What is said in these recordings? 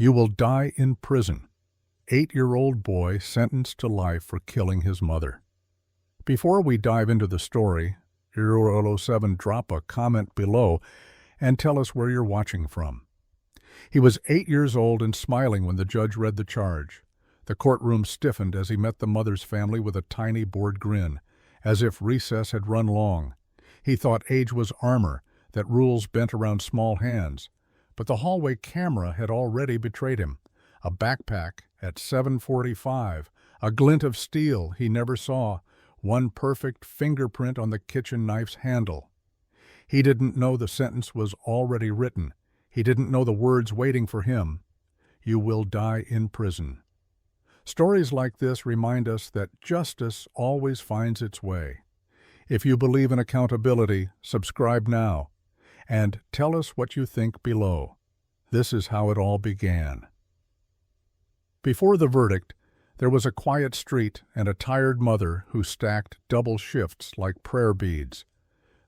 You will die in prison. 8-year-old boy sentenced to life for killing his mother. Before we dive into the story, Euro07, drop a comment below and tell us where you're watching from. He was 8 years old and smiling when the judge read the charge. The courtroom stiffened as he met the mother's family with a tiny bored grin, as if recess had run long. He thought age was armor, that rules bent around small hands. But the hallway camera had already betrayed him. A backpack at 7:45, a glint of steel he never saw, one perfect fingerprint on the kitchen knife's handle. He didn't know the sentence was already written. He didn't know the words waiting for him. You will die in prison. Stories like this remind us that justice always finds its way. If you believe in accountability, subscribe now. And tell us what you think below. This is how it all began. Before the verdict, there was a quiet street and a tired mother who stacked double shifts like prayer beads.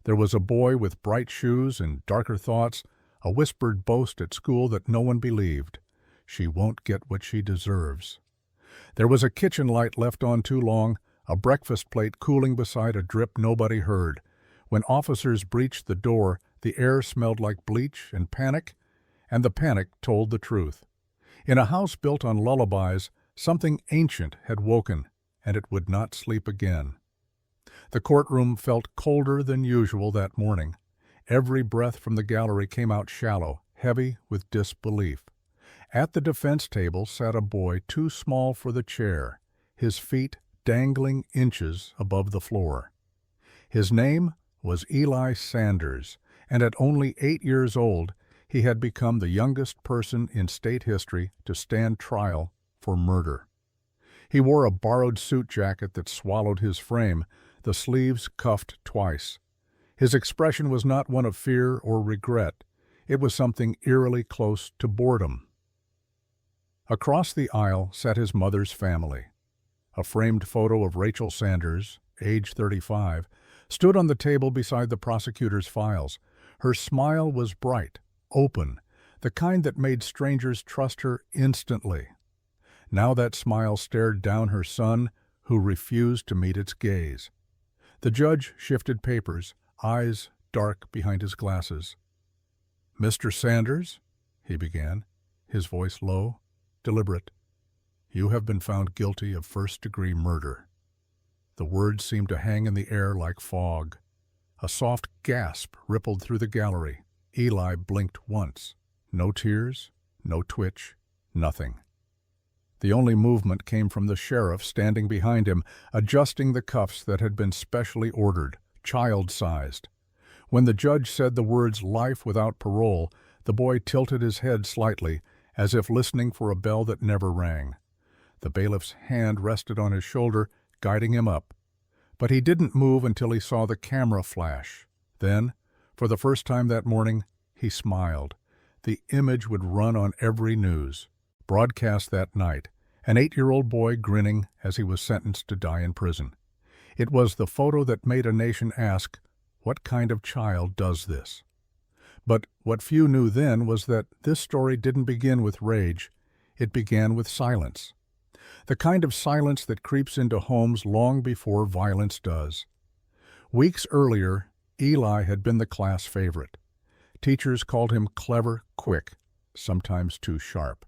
There was a boy with bright shoes and darker thoughts, a whispered boast at school that no one believed. She won't get what she deserves. There was a kitchen light left on too long, a breakfast plate cooling beside a drip nobody heard. When officers breached the door, the air smelled like bleach and the panic told the truth. In a house built on lullabies, something ancient had woken, and it would not sleep again. The courtroom felt colder than usual that morning. Every breath from the gallery came out shallow, heavy with disbelief. At the defense table sat a boy too small for the chair, his feet dangling inches above the floor. His name was Eli Sanders, and at only 8 years old, he had become the youngest person in state history to stand trial for murder. He wore a borrowed suit jacket that swallowed his frame, the sleeves cuffed twice. His expression was not one of fear or regret. It was something eerily close to boredom. Across the aisle sat his mother's family. A framed photo of Rachel Sanders, age 35, stood on the table beside the prosecutor's files. Her smile was bright, open, the kind that made strangers trust her instantly. Now that smile stared down her son, who refused to meet its gaze. The judge shifted papers, eyes dark behind his glasses. "Mr. Sanders," he began, his voice low, deliberate, "you have been found guilty of first-degree murder." The words seemed to hang in the air like fog. A soft gasp rippled through the gallery. Eli blinked once. No tears, no twitch, nothing. The only movement came from the sheriff standing behind him, adjusting the cuffs that had been specially ordered, child-sized. When the judge said the words "life without parole," the boy tilted his head slightly, as if listening for a bell that never rang. The bailiff's hand rested on his shoulder, guiding him up. But he didn't move until he saw the camera flash. Then, for the first time that morning, he smiled. The image would run on every news. Broadcast that night, an 8-year-old boy grinning as he was sentenced to die in prison. It was the photo that made a nation ask, what kind of child does this? But what few knew then was that this story didn't begin with rage. It began with silence. The kind of silence that creeps into homes long before violence does. Weeks earlier, Eli had been the class favorite. Teachers called him clever, quick, sometimes too sharp.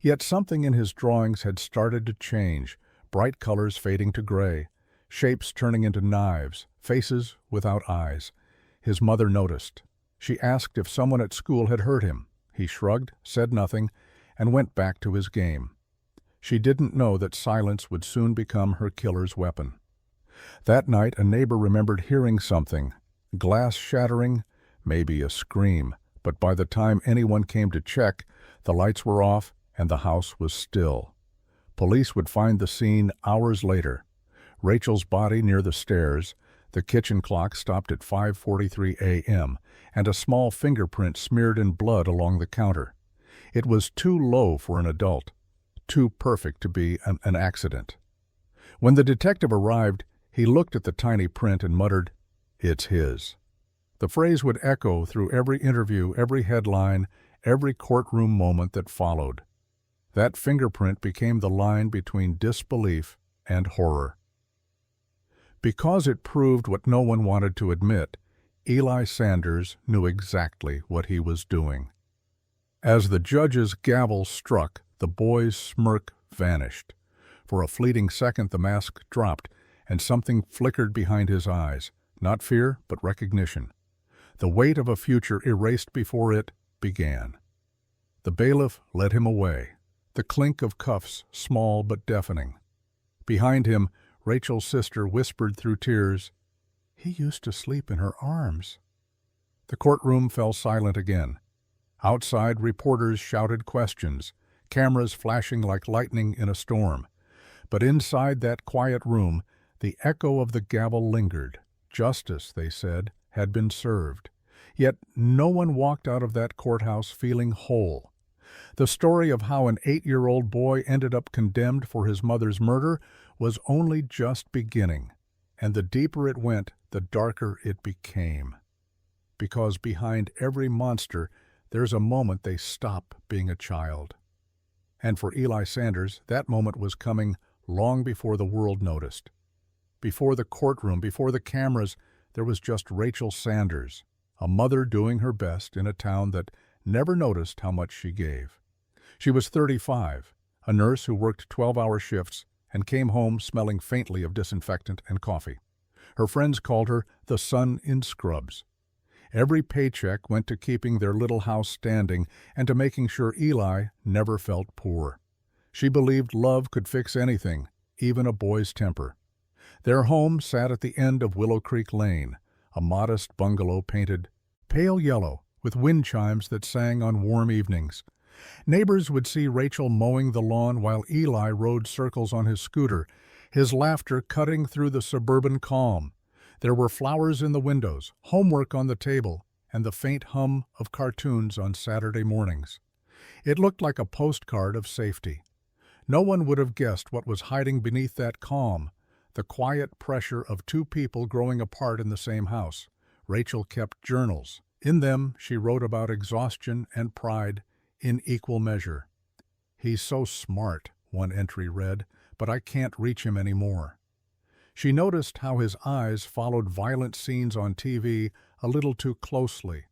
Yet something in his drawings had started to change, bright colors fading to gray, shapes turning into knives, faces without eyes. His mother noticed. She asked if someone at school had hurt him. He shrugged, said nothing, and went back to his game. She didn't know that silence would soon become her killer's weapon. That night, a neighbor remembered hearing something, glass shattering, maybe a scream, but by the time anyone came to check, the lights were off and the house was still. Police would find the scene hours later. Rachel's body near the stairs, the kitchen clock stopped at 5:43 a.m., and a small fingerprint smeared in blood along the counter. It was too low for an adult, too perfect to be an accident. When the detective arrived, he looked at the tiny print and muttered, "It's his." The phrase would echo through every interview, every headline, every courtroom moment that followed. That fingerprint became the line between disbelief and horror. Because it proved what no one wanted to admit, Eli Sanders knew exactly what he was doing. As the judge's gavel struck, the boy's smirk vanished. For a fleeting second the mask dropped, and something flickered behind his eyes, not fear, but recognition. The weight of a future erased before it began. The bailiff led him away, the clink of cuffs small but deafening. Behind him, Rachel's sister whispered through tears, "He used to sleep in her arms." The courtroom fell silent again. Outside, reporters shouted questions, cameras flashing like lightning in a storm. But inside that quiet room, the echo of the gavel lingered. Justice, they said, had been served. Yet no one walked out of that courthouse feeling whole. The story of how an 8-year-old boy ended up condemned for his mother's murder was only just beginning, and the deeper it went, the darker it became. Because behind every monster, there's a moment they stop being a child. And for Eli Sanders, that moment was coming long before the world noticed. Before the courtroom, before the cameras, there was just Rachel Sanders, a mother doing her best in a town that never noticed how much she gave. She was 35, a nurse who worked 12-hour shifts and came home smelling faintly of disinfectant and coffee. Her friends called her the sun in scrubs. Every paycheck went to keeping their little house standing and to making sure Eli never felt poor. She believed love could fix anything, even a boy's temper. Their home sat at the end of Willow Creek Lane, a modest bungalow painted pale yellow with wind chimes that sang on warm evenings. Neighbors would see Rachel mowing the lawn while Eli rode circles on his scooter, his laughter cutting through the suburban calm. There were flowers in the windows, homework on the table, and the faint hum of cartoons on Saturday mornings. It looked like a postcard of safety. No one would have guessed what was hiding beneath that calm, the quiet pressure of two people growing apart in the same house. Rachel kept journals. In them, she wrote about exhaustion and pride in equal measure. "He's so smart," one entry read, "but I can't reach him anymore." She noticed how his eyes followed violent scenes on TV a little too closely,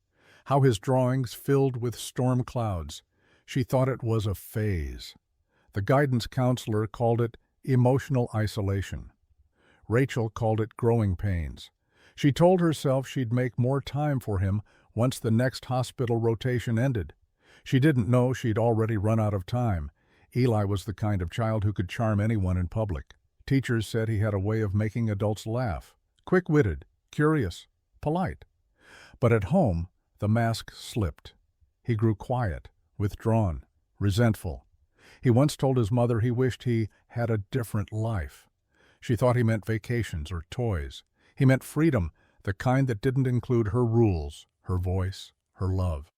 how his drawings filled with storm clouds. She thought it was a phase. The guidance counselor called it emotional isolation. Rachel called it growing pains. She told herself she'd make more time for him once the next hospital rotation ended. She didn't know she'd already run out of time. Eli was the kind of child who could charm anyone in public. Teachers said he had a way of making adults laugh, quick-witted, curious, polite. But at home, the mask slipped. He grew quiet, withdrawn, resentful. He once told his mother he wished he had a different life. She thought he meant vacations or toys. He meant freedom, the kind that didn't include her rules, her voice, her love.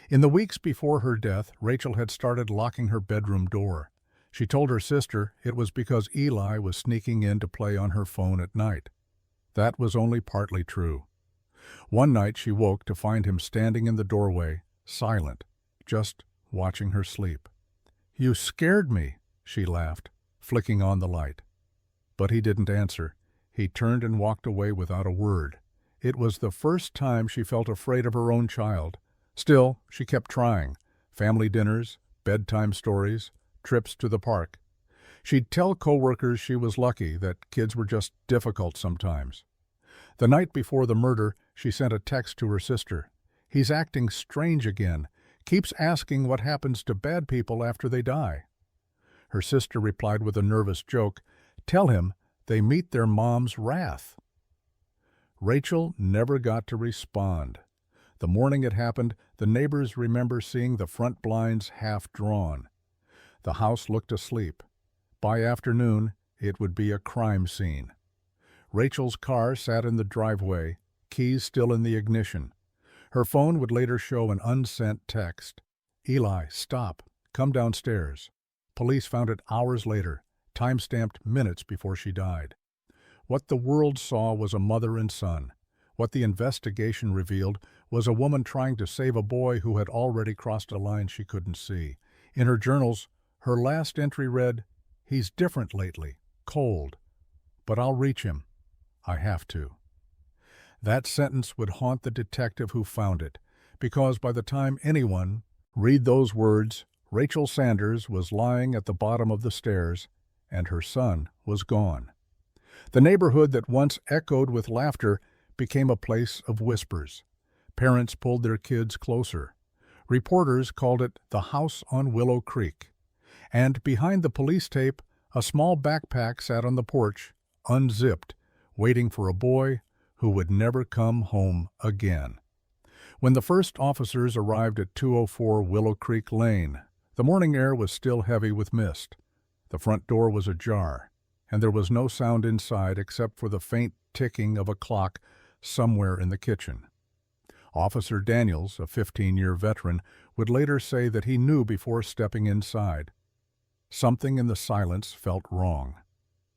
In the weeks before her death, Rachel had started locking her bedroom door. She told her sister it was because Eli was sneaking in to play on her phone at night. That was only partly true. One night she woke to find him standing in the doorway, silent, just watching her sleep. "You scared me," she laughed, flicking on the light. But he didn't answer. He turned and walked away without a word. It was the first time she felt afraid of her own child. Still, she kept trying. Family dinners, bedtime stories, trips to the park. She'd tell coworkers she was lucky, that kids were just difficult sometimes. The night before the murder, she sent a text to her sister. "He's acting strange again. Keeps asking what happens to bad people after they die." Her sister replied with a nervous joke, "Tell him they meet their mom's wrath." Rachel never got to respond. The morning it happened, the neighbors remember seeing the front blinds half drawn. The house looked asleep. By afternoon, it would be a crime scene. Rachel's car sat in the driveway, keys still in the ignition. Her phone would later show an unsent text. "Eli, stop. Come downstairs." Police found it hours later, time-stamped minutes before she died. What the world saw was a mother and son. What the investigation revealed was a woman trying to save a boy who had already crossed a line she couldn't see. In her journals, Her last entry read, "He's different lately, cold, but I'll reach him. I have to." That sentence would haunt the detective who found it, because by the time anyone read those words, Rachel Sanders was lying at the bottom of the stairs, and her son was gone. The neighborhood that once echoed with laughter became a place of whispers. Parents pulled their kids closer. Reporters called it the house on Willow Creek. And behind the police tape, a small backpack sat on the porch, unzipped, waiting for a boy who would never come home again. When the first officers arrived at 204 Willow Creek Lane, the morning air was still heavy with mist. The front door was ajar, and there was no sound inside except for the faint ticking of a clock somewhere in the kitchen. Officer Daniels, a 15-year veteran, would later say that he knew before stepping inside. Something in the silence felt wrong.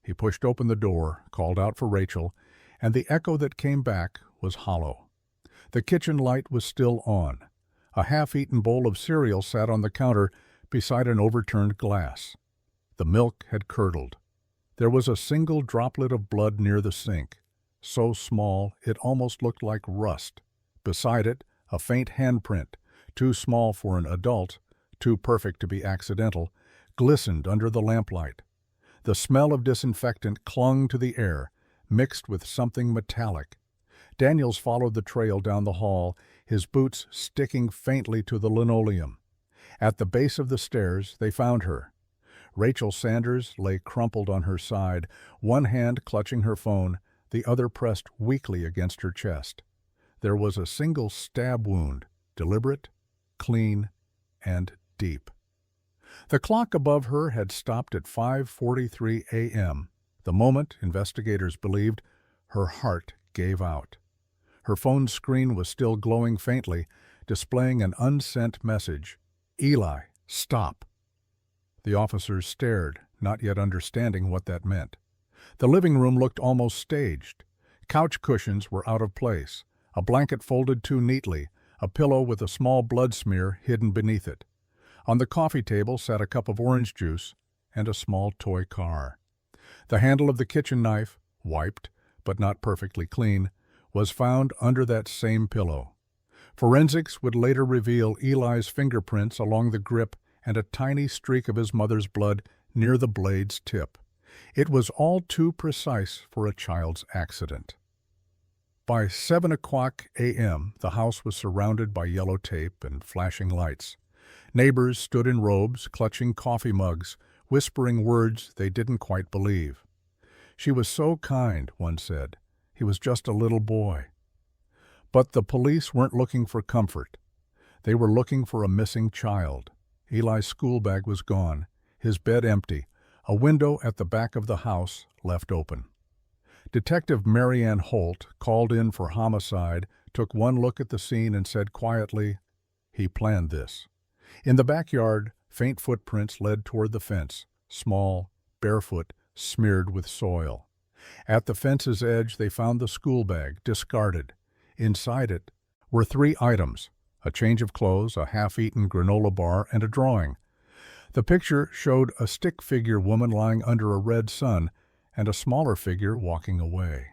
He pushed open the door, called out for Rachel, and the echo that came back was hollow. The kitchen light was still on. A half-eaten bowl of cereal sat on the counter beside an overturned glass. The milk had curdled. There was a single droplet of blood near the sink, so small it almost looked like rust. Beside it, a faint handprint, too small for an adult, too perfect to be accidental, glistened under the lamplight. The smell of disinfectant clung to the air, mixed with something metallic. Daniels followed the trail down the hall, his boots sticking faintly to the linoleum. At the base of the stairs, they found her. Rachel Sanders lay crumpled on her side, one hand clutching her phone, the other pressed weakly against her chest. There was a single stab wound, deliberate, clean, and deep. The clock above her had stopped at 5:43 a.m., the moment, investigators believed, her heart gave out. Her phone screen was still glowing faintly, displaying an unsent message. "Eli, stop." The officers stared, not yet understanding what that meant. The living room looked almost staged. Couch cushions were out of place, a blanket folded too neatly, a pillow with a small blood smear hidden beneath it. On the coffee table sat a cup of orange juice and a small toy car. The handle of the kitchen knife, wiped but not perfectly clean, was found under that same pillow. Forensics would later reveal Eli's fingerprints along the grip and a tiny streak of his mother's blood near the blade's tip. It was all too precise for a child's accident. By 7:00 a.m., the house was surrounded by yellow tape and flashing lights. Neighbors stood in robes, clutching coffee mugs, whispering words they didn't quite believe. "She was so kind," one said. "He was just a little boy." But the police weren't looking for comfort. They were looking for a missing child. Eli's school bag was gone, his bed empty, a window at the back of the house left open. Detective Marianne Holt, called in for homicide, took one look at the scene and said quietly, "He planned this." In the backyard, faint footprints led toward the fence, small, barefoot, smeared with soil. At the fence's edge, they found the school bag, discarded. Inside it were 3 items: a change of clothes, a half-eaten granola bar, and a drawing. The picture showed a stick figure woman lying under a red sun and a smaller figure walking away.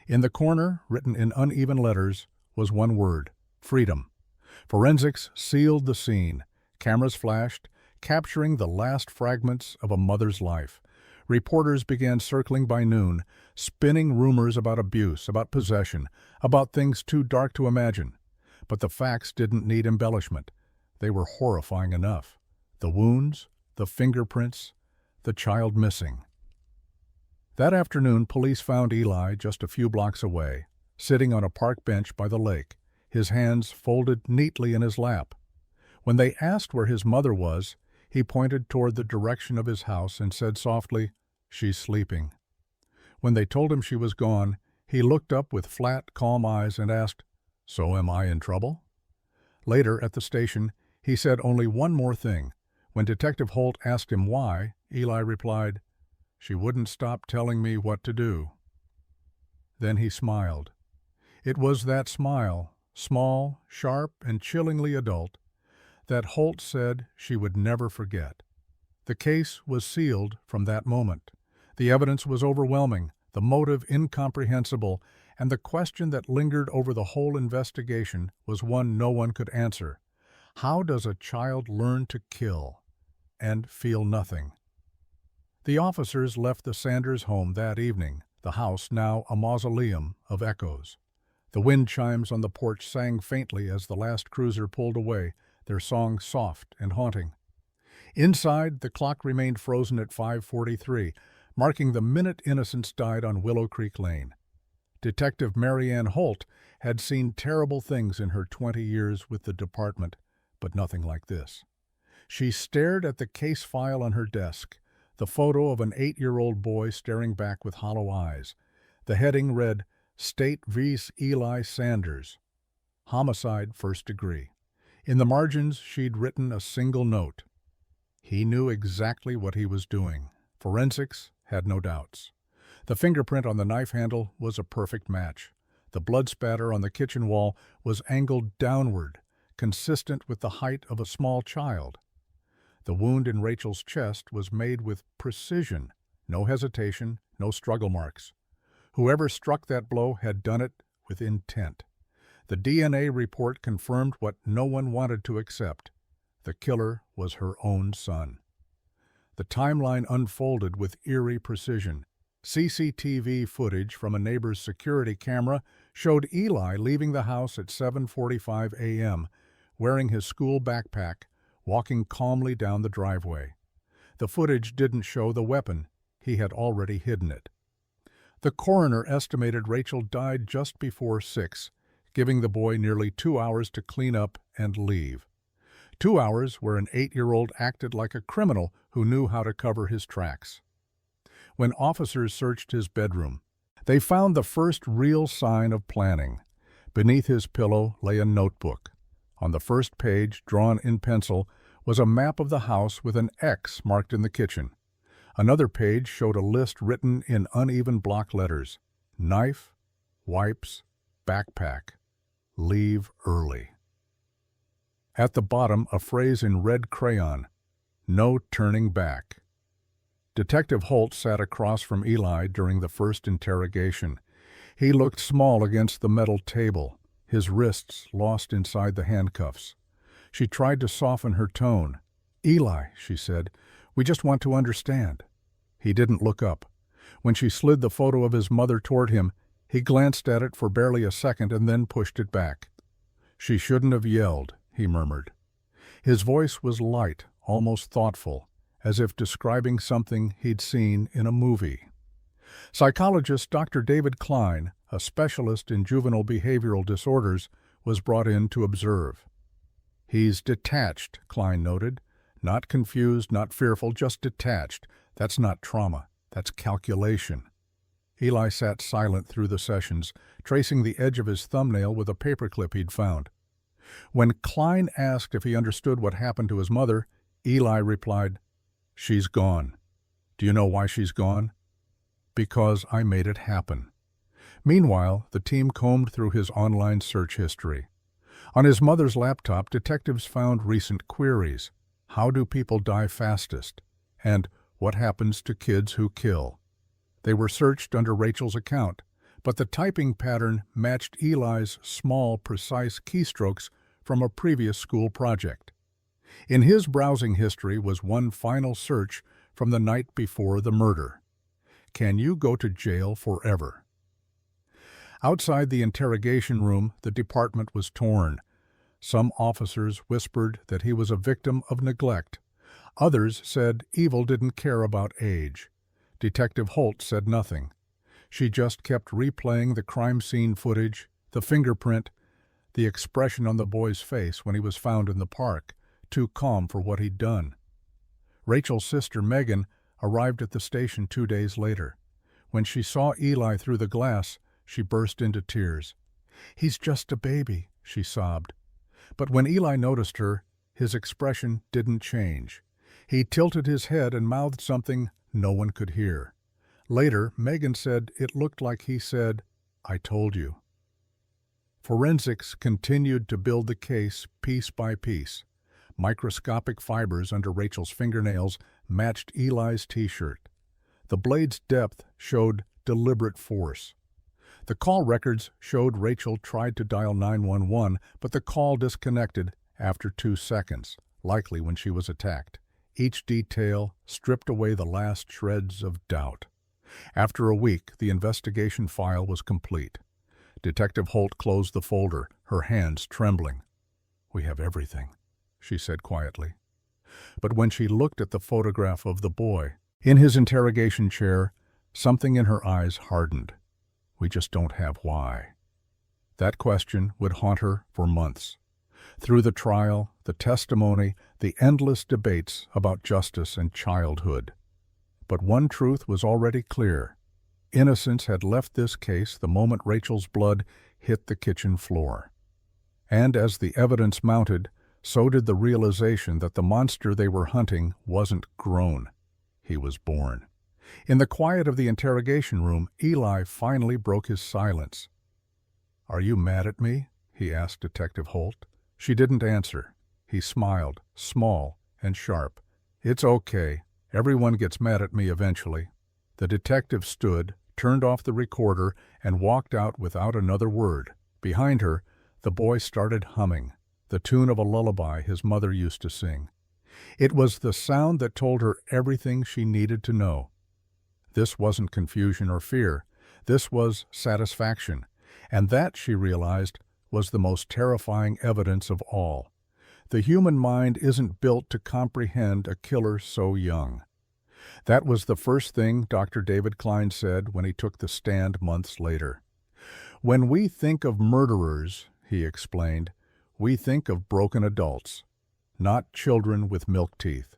In the corner, written in uneven letters, was one word: freedom. Forensics sealed the scene. Cameras flashed, capturing the last fragments of a mother's life. Reporters began circling by noon, spinning rumors about abuse, about possession, about things too dark to imagine. But the facts didn't need embellishment. They were horrifying enough. The wounds, the fingerprints, the child missing. That afternoon, police found Eli just a few blocks away, sitting on a park bench by the lake, his hands folded neatly in his lap. When they asked where his mother was, he pointed toward the direction of his house and said softly, "She's sleeping." When they told him she was gone, he looked up with flat, calm eyes and asked, "So am I in trouble?" Later, at the station, he said only one more thing. When Detective Holt asked him why, Eli replied, "She wouldn't stop telling me what to do." Then he smiled. It was that smile, small, sharp, and chillingly adult, that Holt said she would never forget. The case was sealed from that moment. The evidence was overwhelming, the motive incomprehensible, and the question that lingered over the whole investigation was one no one could answer. How does a child learn to kill and feel nothing? The officers left the Sanders home that evening, the house now a mausoleum of echoes. The wind chimes on the porch sang faintly as the last cruiser pulled away, their song soft and haunting. Inside, the clock remained frozen at 5:43, marking the minute innocence died on Willow Creek Lane. Detective Mary Ann Holt had seen terrible things in her 20 years with the department, but nothing like this. She stared at the case file on her desk, the photo of an 8-year-old boy staring back with hollow eyes. The heading read, State vs. Eli Sanders. Homicide, first degree. In the margins, she'd written a single note. He knew exactly what he was doing. Forensics had no doubts. The fingerprint on the knife handle was a perfect match. The blood spatter on the kitchen wall was angled downward, consistent with the height of a small child. The wound in Rachel's chest was made with precision, no hesitation, no struggle marks. Whoever struck that blow had done it with intent. The DNA report confirmed what no one wanted to accept. The killer was her own son. The timeline unfolded with eerie precision. CCTV footage from a neighbor's security camera showed Eli leaving the house at 7:45 a.m., wearing his school backpack, walking calmly down the driveway. The footage didn't show the weapon. He had already hidden it. The coroner estimated Rachel died just before 6, giving the boy nearly 2 hours to clean up and leave. 2 hours where an 8-year-old acted like a criminal who knew how to cover his tracks. When officers searched his bedroom, they found the first real sign of planning. Beneath his pillow lay a notebook. On the first page, drawn in pencil, was a map of the house with an X marked in the kitchen. Another page showed a list written in uneven block letters. Knife, wipes, backpack. Leave early. At the bottom, a phrase in red crayon. No turning back. Detective Holt sat across from Eli during the first interrogation. He looked small against the metal table, his wrists lost inside the handcuffs. She tried to soften her tone. Eli, she said, we just want to understand. He didn't look up. When she slid the photo of his mother toward him, he glanced at it for barely a second and then pushed it back. She shouldn't have yelled, he murmured. His voice was light, almost thoughtful, as if describing something he'd seen in a movie. Psychologist Dr. David Klein, a specialist in juvenile behavioral disorders, was brought in to observe. He's detached, Klein noted. Not confused, not fearful, just detached. That's not trauma. That's calculation. Eli sat silent through the sessions, tracing the edge of his thumbnail with a paperclip he'd found. When Klein asked if he understood what happened to his mother, Eli replied, She's gone. Do you know why she's gone? Because I made it happen. Meanwhile, the team combed through his online search history. On his mother's laptop, detectives found recent queries. How do people die fastest? And what happens to kids who kill? They were searched under Rachel's account, but the typing pattern matched Eli's small, precise keystrokes from a previous school project. In his browsing history was one final search from the night before the murder. Can you go to jail forever? Outside the interrogation room, the department was torn. Some officers whispered that he was a victim of neglect. Others said evil didn't care about age. Detective Holt said nothing. She just kept replaying the crime scene footage, the fingerprint, the expression on the boy's face when he was found in the park, too calm for what he'd done. Rachel's sister, Megan, arrived at the station 2 days later. When she saw Eli through the glass, she burst into tears. He's just a baby, she sobbed. But when Eli noticed her, his expression didn't change. He tilted his head and mouthed something no one could hear. Later, Megan said it looked like he said, I told you. Forensics continued to build the case piece by piece. Microscopic fibers under Rachel's fingernails matched Eli's t-shirt. The blade's depth showed deliberate force. The call records showed Rachel tried to dial 911, but the call disconnected after 2 seconds, likely when she was attacked. Each detail stripped away the last shreds of doubt. After a week, the investigation file was complete. Detective Holt closed the folder, her hands trembling. "We have everything," she said quietly. But when she looked at the photograph of the boy, in his interrogation chair, something in her eyes hardened. "We just don't have why." That question would haunt her for months. Through the trial, the testimony, the endless debates about justice and childhood. But one truth was already clear. Innocence had left this case the moment Rachel's blood hit the kitchen floor. And as the evidence mounted, so did the realization that the monster they were hunting wasn't grown. He was born. In the quiet of the interrogation room, Eli finally broke his silence. "Are you mad at me?" he asked Detective Holt. She didn't answer. He smiled, small and sharp. "It's okay. Everyone gets mad at me eventually." The detective stood, turned off the recorder, and walked out without another word. Behind her, the boy started humming, the tune of a lullaby his mother used to sing. It was the sound that told her everything she needed to know. This wasn't confusion or fear. This was satisfaction. And that, she realized, was the most terrifying evidence of all. The human mind isn't built to comprehend a killer so young. That was the first thing Dr. David Klein said when he took the stand months later. "When we think of murderers," he explained, "we think of broken adults, not children with milk teeth."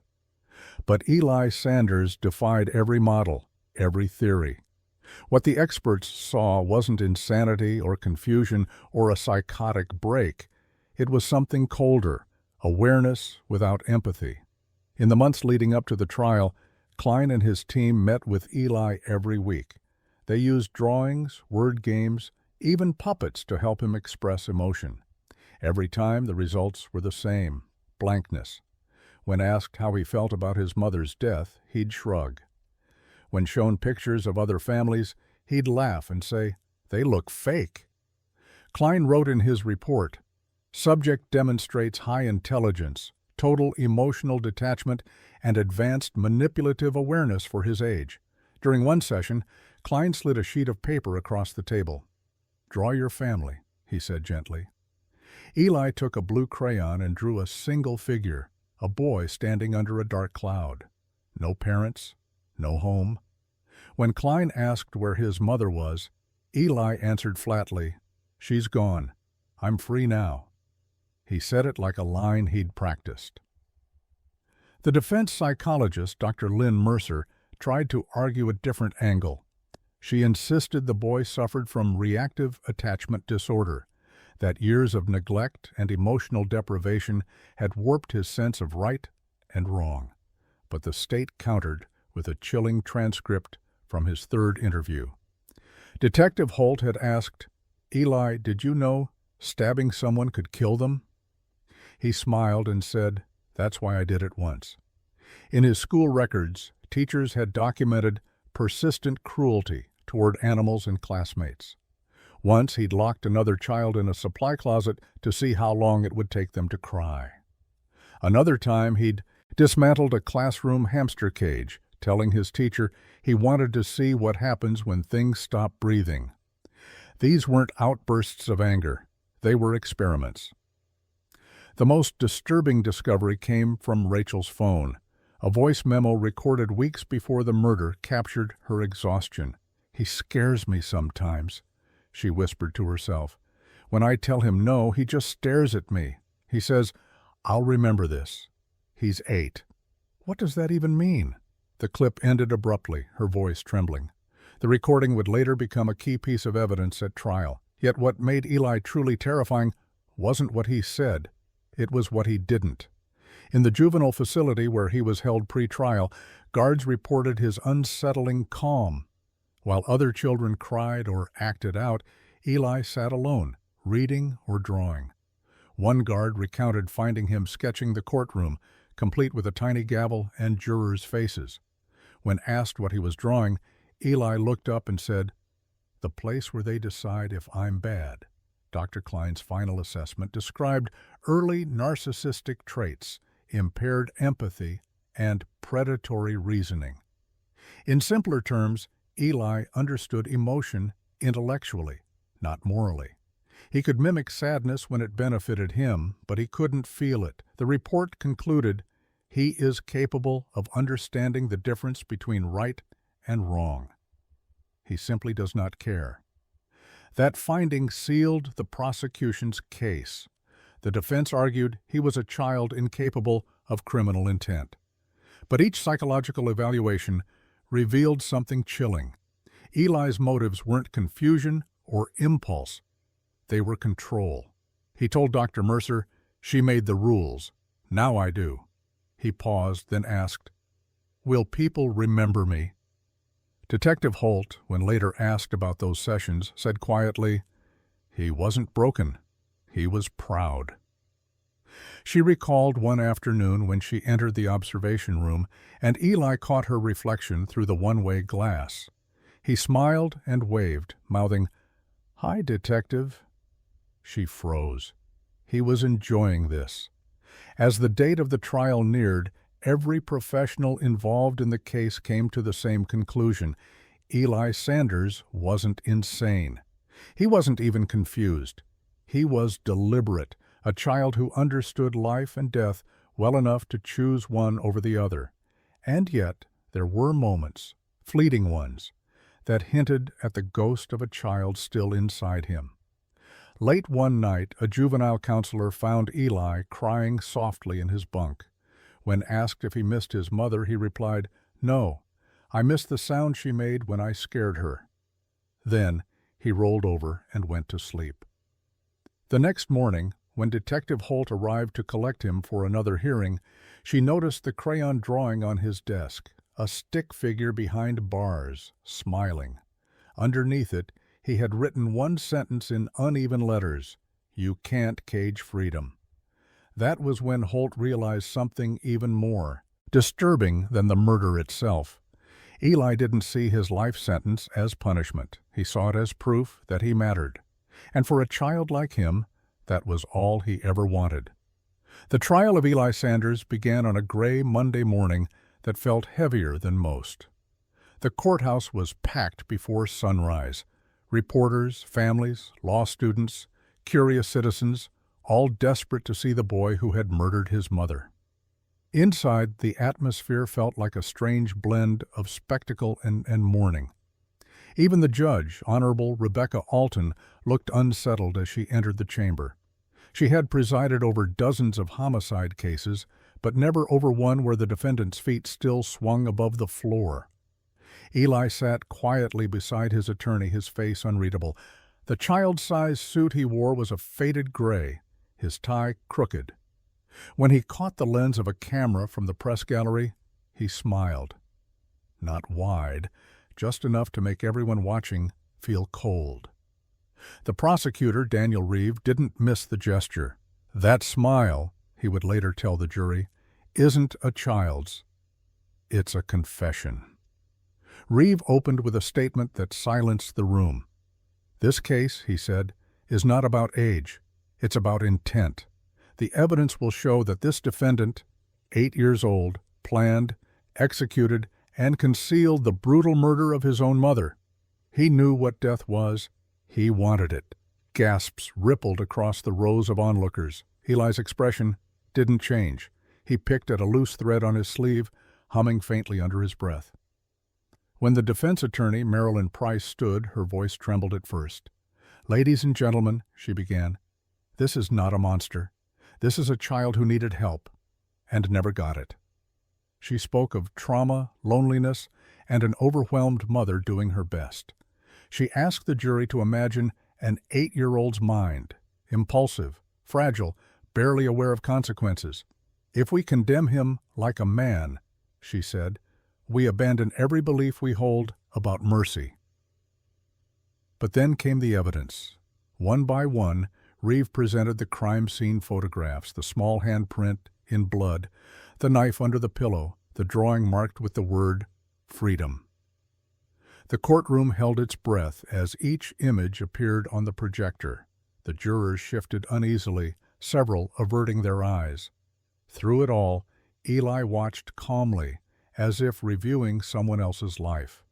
But Eli Sanders defied every model, every theory. What the experts saw wasn't insanity or confusion or a psychotic break. It was something colder, awareness without empathy. In the months leading up to the trial, Klein and his team met with Eli every week. They used drawings, word games, even puppets to help him express emotion. Every time the results were the same: blankness. When asked how he felt about his mother's death, he'd shrug. When shown pictures of other families, he'd laugh and say, "They look fake." Klein wrote in his report, "Subject demonstrates high intelligence, total emotional detachment, and advanced manipulative awareness for his age." During one session, Klein slid a sheet of paper across the table. "Draw your family," he said gently. Eli took a blue crayon and drew a single figure, a boy standing under a dark cloud. No parents, no home. When Klein asked where his mother was, Eli answered flatly, "She's gone. I'm free now." He said it like a line he'd practiced. The defense psychologist, Dr. Lynn Mercer, tried to argue a different angle. She insisted the boy suffered from reactive attachment disorder, that years of neglect and emotional deprivation had warped his sense of right and wrong. But the state countered with a chilling transcript from his third interview. Detective Holt had asked, "Eli, did you know stabbing someone could kill them?" He smiled and said, "That's why I did it once." In his school records, teachers had documented persistent cruelty toward animals and classmates. Once he'd locked another child in a supply closet to see how long it would take them to cry. Another time he'd dismantled a classroom hamster cage, telling his teacher he wanted to see what happens when things stop breathing. These weren't outbursts of anger. They were experiments. The most disturbing discovery came from Rachel's phone. A voice memo recorded weeks before the murder captured her exhaustion. "He scares me sometimes," she whispered to herself. "When I tell him no, he just stares at me. He says, 'I'll remember this.' He's 8. What does that even mean?" The clip ended abruptly, her voice trembling. The recording would later become a key piece of evidence at trial. Yet what made Eli truly terrifying wasn't what he said. It was what he didn't. In the juvenile facility where he was held pre-trial, guards reported his unsettling calm. While other children cried or acted out, Eli sat alone, reading or drawing. One guard recounted finding him sketching the courtroom, complete with a tiny gavel and jurors' faces. When asked what he was drawing, Eli looked up and said, "The place where they decide if I'm bad." Dr. Klein's final assessment described early narcissistic traits, impaired empathy, and predatory reasoning. In simpler terms, Eli understood emotion intellectually, not morally. He could mimic sadness when it benefited him, but he couldn't feel it. The report concluded, he is capable of understanding the difference between right and wrong. He simply does not care. That finding sealed the prosecution's case. The defense argued he was a child incapable of criminal intent. But each psychological evaluation revealed something chilling. Eli's motives weren't confusion or impulse. They were control. He told Dr. Mercer, "She made the rules. Now I do." He paused, then asked, "Will people remember me?" Detective Holt, when later asked about those sessions, said quietly, "He wasn't broken. He was proud." She recalled one afternoon when she entered the observation room and Eli caught her reflection through the one-way glass. He smiled and waved, mouthing, "Hi, Detective." She froze. He was enjoying this. As the date of the trial neared, every professional involved in the case came to the same conclusion. Eli Sanders wasn't insane. He wasn't even confused. He was deliberate, a child who understood life and death well enough to choose one over the other. And yet, there were moments, fleeting ones, that hinted at the ghost of a child still inside him. Late one night, a juvenile counselor found Eli crying softly in his bunk. When asked if he missed his mother, he replied, "No, I missed the sound she made when I scared her." Then he rolled over and went to sleep. The next morning, when Detective Holt arrived to collect him for another hearing, she noticed the crayon drawing on his desk, a stick figure behind bars, smiling. Underneath it, he had written one sentence in uneven letters, "You can't cage freedom." That was when Holt realized something even more disturbing than the murder itself. Eli didn't see his life sentence as punishment. He saw it as proof that he mattered. And for a child like him, that was all he ever wanted. The trial of Eli Sanders began on a gray Monday morning that felt heavier than most. The courthouse was packed before sunrise. Reporters, families, law students, curious citizens, all desperate to see the boy who had murdered his mother. Inside, the atmosphere felt like a strange blend of spectacle and mourning. Even the judge, Honorable Rebecca Alton, looked unsettled as she entered the chamber. She had presided over dozens of homicide cases, but never over one where the defendant's feet still swung above the floor. Eli sat quietly beside his attorney, his face unreadable. The child-sized suit he wore was a faded gray, his tie crooked. When he caught the lens of a camera from the press gallery, he smiled. Not wide, just enough to make everyone watching feel cold. The prosecutor, Daniel Reeve, didn't miss the gesture. That smile, he would later tell the jury, isn't a child's. It's a confession. Reeve opened with a statement that silenced the room. "This case," he said, "is not about age. It's about intent. The evidence will show that this defendant, 8 years old, planned, executed, and concealed the brutal murder of his own mother. He knew what death was. He wanted it." Gasps rippled across the rows of onlookers. Eli's expression didn't change. He picked at a loose thread on his sleeve, humming faintly under his breath. When the defense attorney, Marilyn Price, stood, her voice trembled at first. "Ladies and gentlemen," she began, "this is not a monster. This is a child who needed help and never got it." She spoke of trauma, loneliness, and an overwhelmed mother doing her best. She asked the jury to imagine an 8-year-old's mind, impulsive, fragile, barely aware of consequences. "If we condemn him like a man," she said, "we abandon every belief we hold about mercy." But then came the evidence. One by one, Reeve presented the crime scene photographs, the small handprint in blood, the knife under the pillow, the drawing marked with the word freedom. The courtroom held its breath as each image appeared on the projector. The jurors shifted uneasily, several averting their eyes. Through it all, Eli watched calmly, as if reviewing someone else's life.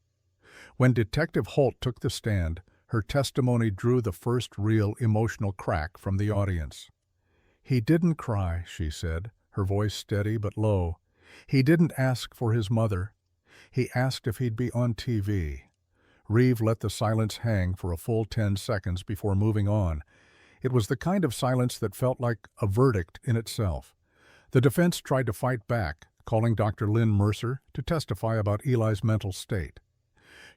When Detective Holt took the stand, her testimony drew the first real emotional crack from the audience. "He didn't cry," she said, her voice steady but low. "He didn't ask for his mother. He asked if he'd be on TV." Reeve let the silence hang for a full 10 seconds before moving on. It was the kind of silence that felt like a verdict in itself. The defense tried to fight back, calling Dr. Lynn Mercer to testify about Eli's mental state.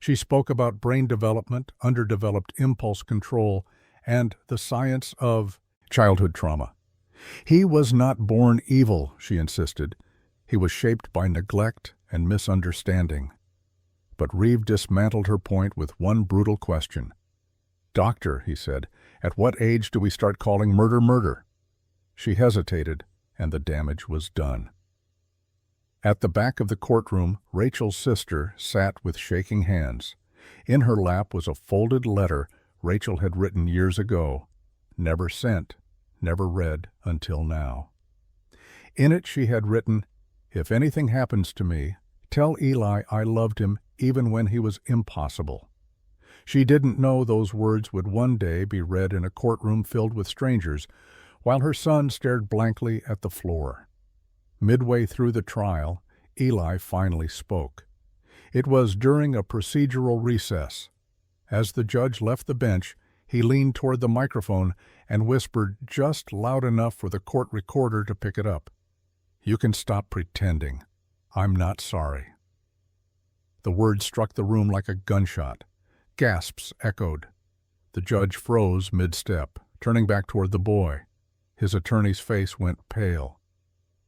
She spoke about brain development, underdeveloped impulse control, and the science of childhood trauma. "He was not born evil," she insisted. "He was shaped by neglect and misunderstanding." But Reeve dismantled her point with one brutal question. "Doctor," he said, "at what age do we start calling murder murder?" She hesitated, and the damage was done. At the back of the courtroom, Rachel's sister sat with shaking hands. In her lap was a folded letter Rachel had written years ago, never sent, never read until now. In it she had written, "If anything happens to me, tell Eli I loved him even when he was impossible." She didn't know those words would one day be read in a courtroom filled with strangers, while her son stared blankly at the floor. Midway through the trial, Eli finally spoke. It was during a procedural recess. As the judge left the bench, he leaned toward the microphone and whispered just loud enough for the court recorder to pick it up. "You can stop pretending. I'm not sorry." The words struck the room like a gunshot. Gasps echoed. The judge froze mid-step, turning back toward the boy. His attorney's face went pale.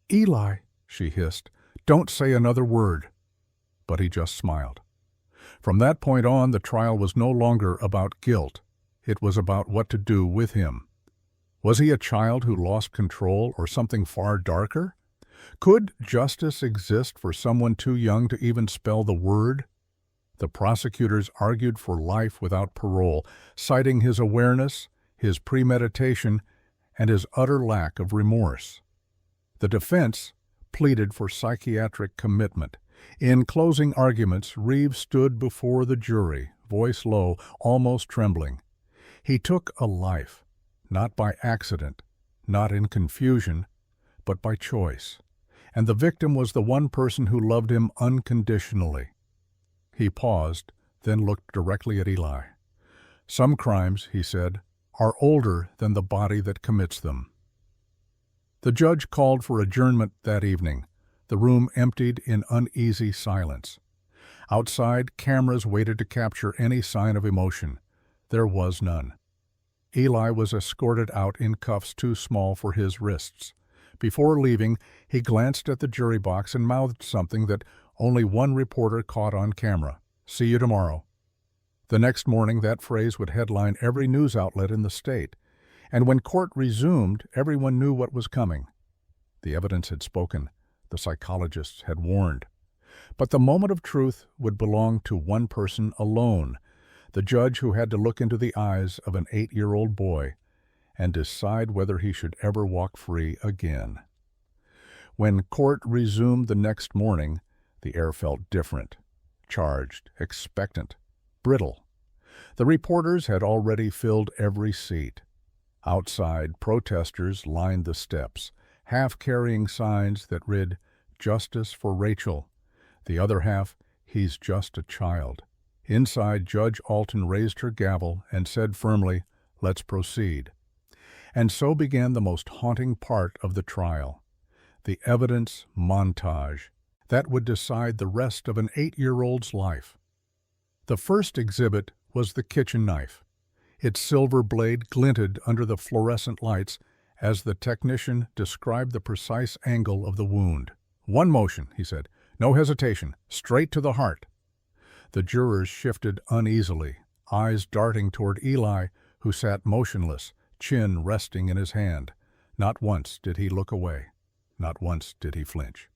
"Eli," she hissed, "don't say another word." But he just smiled. From that point on, the trial was no longer about guilt. It was about what to do with him. Was he a child who lost control, or something far darker? Could justice exist for someone too young to even spell the word? The prosecutors argued for life without parole, citing his awareness, his premeditation, and his utter lack of remorse. The defense pleaded for psychiatric commitment. In closing arguments, Reeve stood before the jury, voice low, almost trembling. He took a life, not by accident, not in confusion, but by choice. And the victim was the one person who loved him unconditionally. He paused, then looked directly at Eli. "Some crimes," he said, "are older than the body that commits them." The judge called for adjournment that evening. The room emptied in uneasy silence. Outside, cameras waited to capture any sign of emotion. There was none. Eli was escorted out in cuffs too small for his wrists. Before leaving, he glanced at the jury box and mouthed something that only one reporter caught on camera. "See you tomorrow." The next morning, that phrase would headline every news outlet in the state. And when court resumed, everyone knew what was coming. The evidence had spoken. The psychologists had warned. But the moment of truth would belong to one person alone, the judge who had to look into the eyes of an 8-year-old boy and decide whether he should ever walk free again. When court resumed the next morning, the air felt different, charged, expectant, brittle. The reporters had already filled every seat. Outside, protesters lined the steps, half carrying signs that read, "Justice for Rachel." The other half, "He's just a child." Inside, Judge Alton raised her gavel and said firmly, "Let's proceed." And so began the most haunting part of the trial, the evidence montage that would decide the rest of an 8-year-old's life. The first exhibit was the kitchen knife. Its silver blade glinted under the fluorescent lights as the technician described the precise angle of the wound. "One motion," he said. "No hesitation. Straight to the heart." The jurors shifted uneasily, eyes darting toward Eli, who sat motionless, chin resting in his hand. Not once did he look away. Not once did he flinch.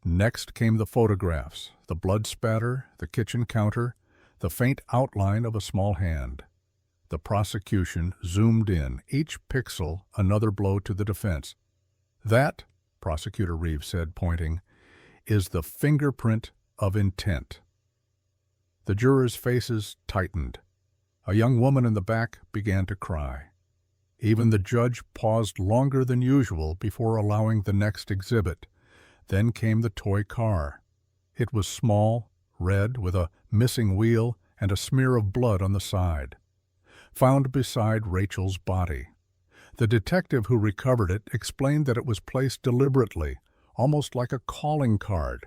Next came the photographs, the blood spatter, the kitchen counter, the faint outline of a small hand. The prosecution zoomed in, each pixel another blow to the defense. That, Prosecutor Reeves said, pointing, is the fingerprint of intent. The jurors' faces tightened. A young woman in the back began to cry. Even the judge paused longer than usual before allowing the next exhibit. Then came the toy car. It was small, red, with a missing wheel and a smear of blood on the side. Found beside Rachel's body. The detective who recovered it explained that it was placed deliberately, almost like a calling card.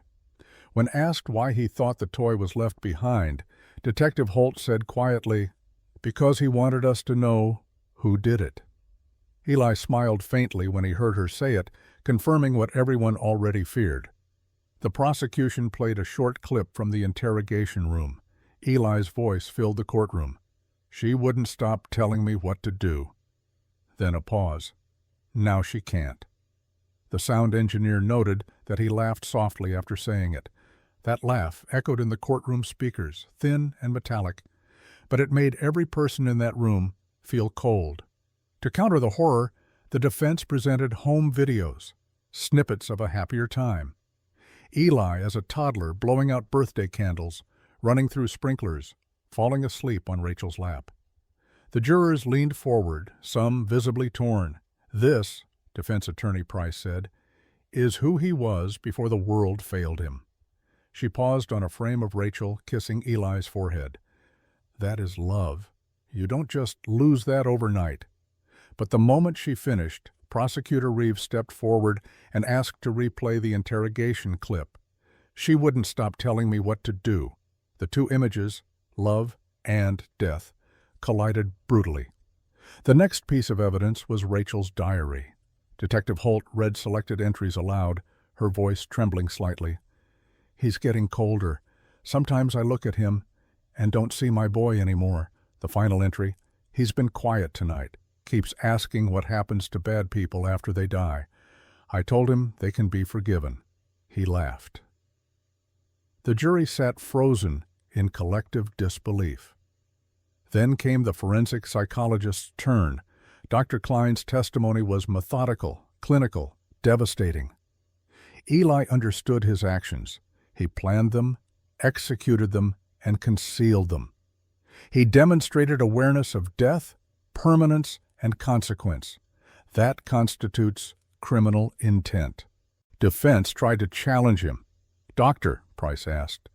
When asked why he thought the toy was left behind, Detective Holt said quietly, "Because he wanted us to know who did it." Eli smiled faintly when he heard her say it, confirming what everyone already feared. The prosecution played a short clip from the interrogation room. Eli's voice filled the courtroom. "She wouldn't stop telling me what to do." Then a pause. "Now she can't." The sound engineer noted that he laughed softly after saying it. That laugh echoed in the courtroom speakers, thin and metallic, but it made every person in that room feel cold. To counter the horror, the defense presented home videos, snippets of a happier time. Eli as a toddler blowing out birthday candles, running through sprinklers, falling asleep on Rachel's lap. The jurors leaned forward, some visibly torn. "This," defense attorney Price said, "is who he was before the world failed him." She paused on a frame of Rachel, kissing Eli's forehead. "That is love. You don't just lose that overnight." But the moment she finished, Prosecutor Reeves stepped forward and asked to replay the interrogation clip. "She wouldn't stop telling me what to do." The two images, love and death, collided brutally. The next piece of evidence was Rachel's diary. Detective Holt read selected entries aloud, her voice trembling slightly. "He's getting colder. Sometimes I look at him and don't see my boy anymore." The final entry, "He's been quiet tonight. Keeps asking what happens to bad people after they die. I told him they can be forgiven. He laughed." The jury sat frozen in collective disbelief. Then came the forensic psychologist's turn. Dr. Klein's testimony was methodical, clinical, devastating. Eli understood his actions. He planned them, executed them, and concealed them. He demonstrated awareness of death, permanence, and consequence. That constitutes criminal intent. Defense tried to challenge him. "Doctor," Price asked,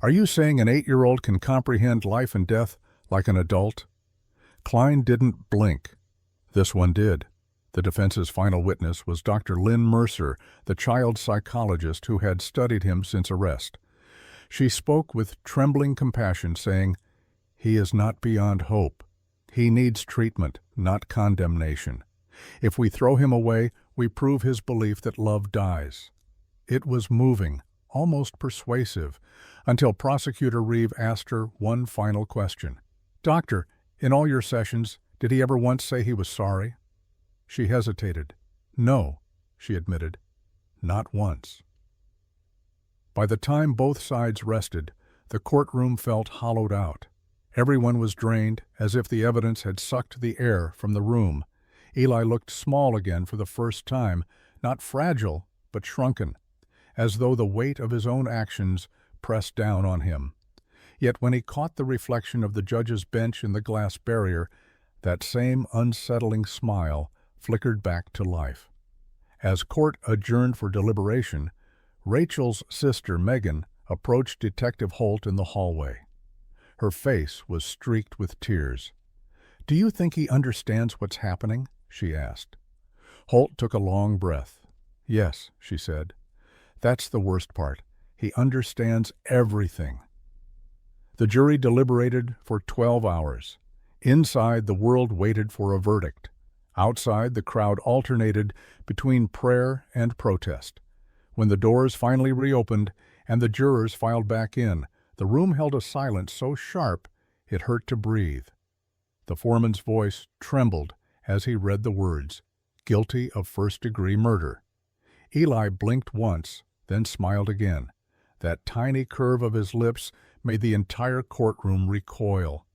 "are you saying an 8-year-old can comprehend life and death like an adult?" Klein didn't blink. This one did. The defense's final witness was Dr. Lynn Mercer, the child psychologist who had studied him since arrest. She spoke with trembling compassion, saying, "He is not beyond hope. He needs treatment, not condemnation. If we throw him away, we prove his belief that love dies." It was moving, almost persuasive, until Prosecutor Reeve asked her one final question. "Doctor, in all your sessions, did he ever once say he was sorry?" She hesitated. "No," she admitted, "not once." By the time both sides rested, the courtroom felt hollowed out. Everyone was drained, as if the evidence had sucked the air from the room. Eli looked small again for the first time, not fragile, but shrunken, as though the weight of his own actions pressed down on him. Yet when he caught the reflection of the judge's bench in the glass barrier, that same unsettling smile flickered back to life. As court adjourned for deliberation, Rachel's sister, Megan, approached Detective Holt in the hallway. Her face was streaked with tears. "Do you think he understands what's happening?" she asked. Holt took a long breath. "Yes," she said. "That's the worst part. He understands everything." The jury deliberated for 12 hours. Inside, the world waited for a verdict. Outside, the crowd alternated between prayer and protest. When the doors finally reopened and the jurors filed back in, the room held a silence so sharp it hurt to breathe. The foreman's voice trembled as he read the words, "Guilty of first-degree murder." Eli blinked once, then smiled again. That tiny curve of his lips made the entire courtroom recoil.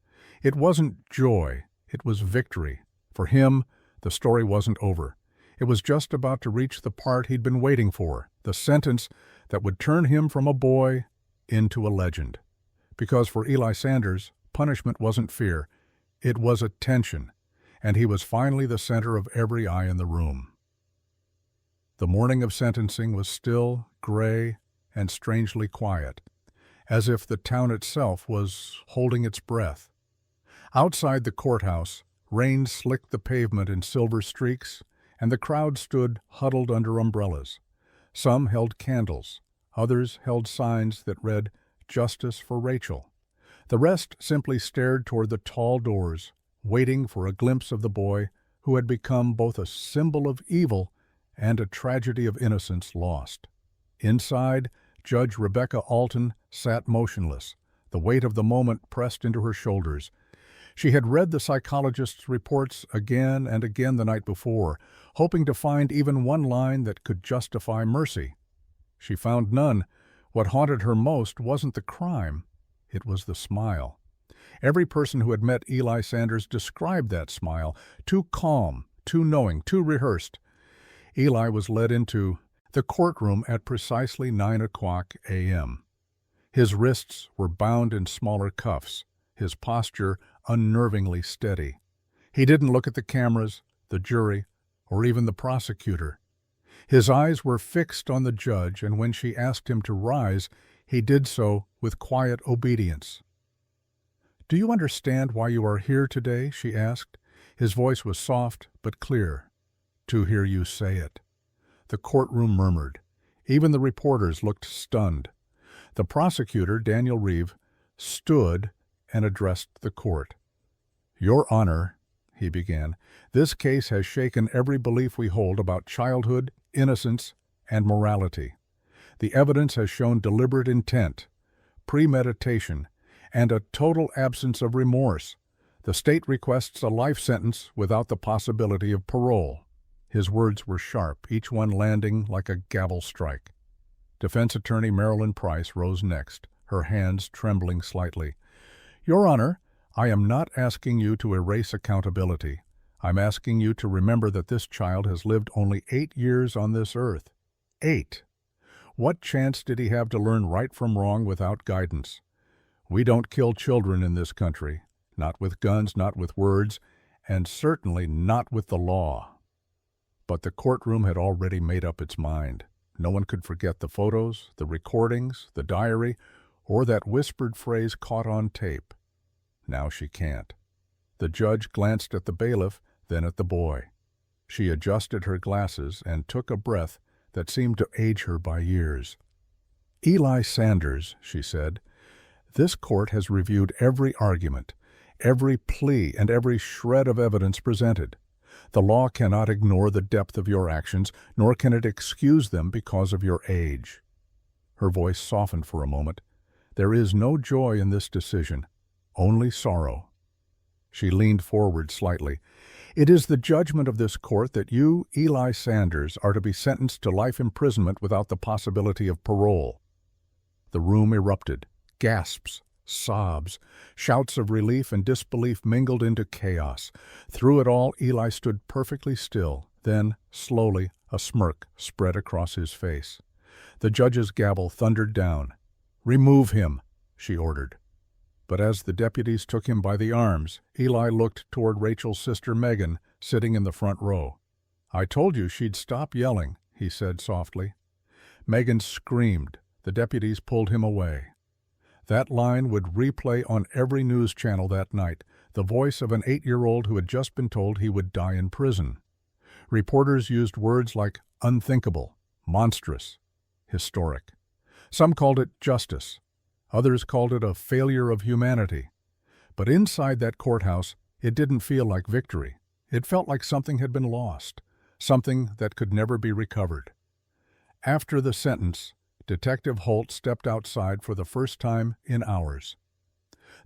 It wasn't joy, it was victory. For him, the story wasn't over. It was just about to reach the part he'd been waiting for, the sentence that would turn him from a boy into a legend. Because for Eli Sanders, punishment wasn't fear, it was attention, and he was finally the center of every eye in the room. The morning of sentencing was still, gray, and strangely quiet, as if the town itself was holding its breath. Outside the courthouse, rain slicked the pavement in silver streaks, and the crowd stood huddled under umbrellas. Some held candles, others held signs that read, "Justice for Rachel." The rest simply stared toward the tall doors, waiting for a glimpse of the boy who had become both a symbol of evil and a tragedy of innocence lost. Inside, Judge Rebecca Alton sat motionless, the weight of the moment pressed into her shoulders. She had read the psychologist's reports again and again the night before, hoping to find even one line that could justify mercy. She found none. What haunted her most wasn't the crime, it was the smile. Every person who had met Eli Sanders described that smile, too calm, too knowing, too rehearsed. Eli was led into the courtroom at precisely 9:00 a.m. His wrists were bound in smaller cuffs, his posture unnervingly steady. He didn't look at the cameras, the jury, or even the prosecutor. His eyes were fixed on the judge, and when she asked him to rise, he did so with quiet obedience. "Do you understand why you are here today?" she asked. His voice was soft but clear. "To hear you say it." The courtroom murmured. Even the reporters looked stunned. The prosecutor, Daniel Reeve, stood and addressed the court. "Your Honor," he began, "this case has shaken every belief we hold about childhood, innocence, and morality. The evidence has shown deliberate intent, premeditation, and a total absence of remorse. The state requests a life sentence without the possibility of parole." His words were sharp, each one landing like a gavel strike. Defense Attorney Marilyn Price rose next, her hands trembling slightly. "Your Honor, I am not asking you to erase accountability. I'm asking you to remember that this child has lived only 8 years on this earth. 8. What chance did he have to learn right from wrong without guidance? We don't kill children in this country, not with guns, not with words, and certainly not with the law." But the courtroom had already made up its mind. No one could forget the photos, the recordings, the diary, or that whispered phrase caught on tape. Now she can't. The judge glanced at the bailiff, then at the boy. She adjusted her glasses and took a breath that seemed to age her by years. "Eli Sanders," she said, "this court has reviewed every argument, every plea, and every shred of evidence presented. The law cannot ignore the depth of your actions, nor can it excuse them because of your age." Her voice softened for a moment. "There is no joy in this decision, only sorrow." She leaned forward slightly. "It is the judgment of this court that you, Eli Sanders, are to be sentenced to life imprisonment without the possibility of parole." The room erupted. Gasps, sobs, shouts of relief and disbelief mingled into chaos. Through it all, Eli stood perfectly still. Then, slowly, a smirk spread across his face. The judge's gavel thundered down. "Remove him," she ordered. But as the deputies took him by the arms, Eli looked toward Rachel's sister Megan, sitting in the front row. "I told you she'd stop yelling," he said softly. Megan screamed. The deputies pulled him away. That line would replay on every news channel that night, the voice of an 8-year-old who had just been told he would die in prison. Reporters used words like unthinkable, monstrous, historic. Some called it justice. Others called it a failure of humanity. But inside that courthouse, it didn't feel like victory. It felt like something had been lost, something that could never be recovered. After the sentence, Detective Holt stepped outside for the first time in hours.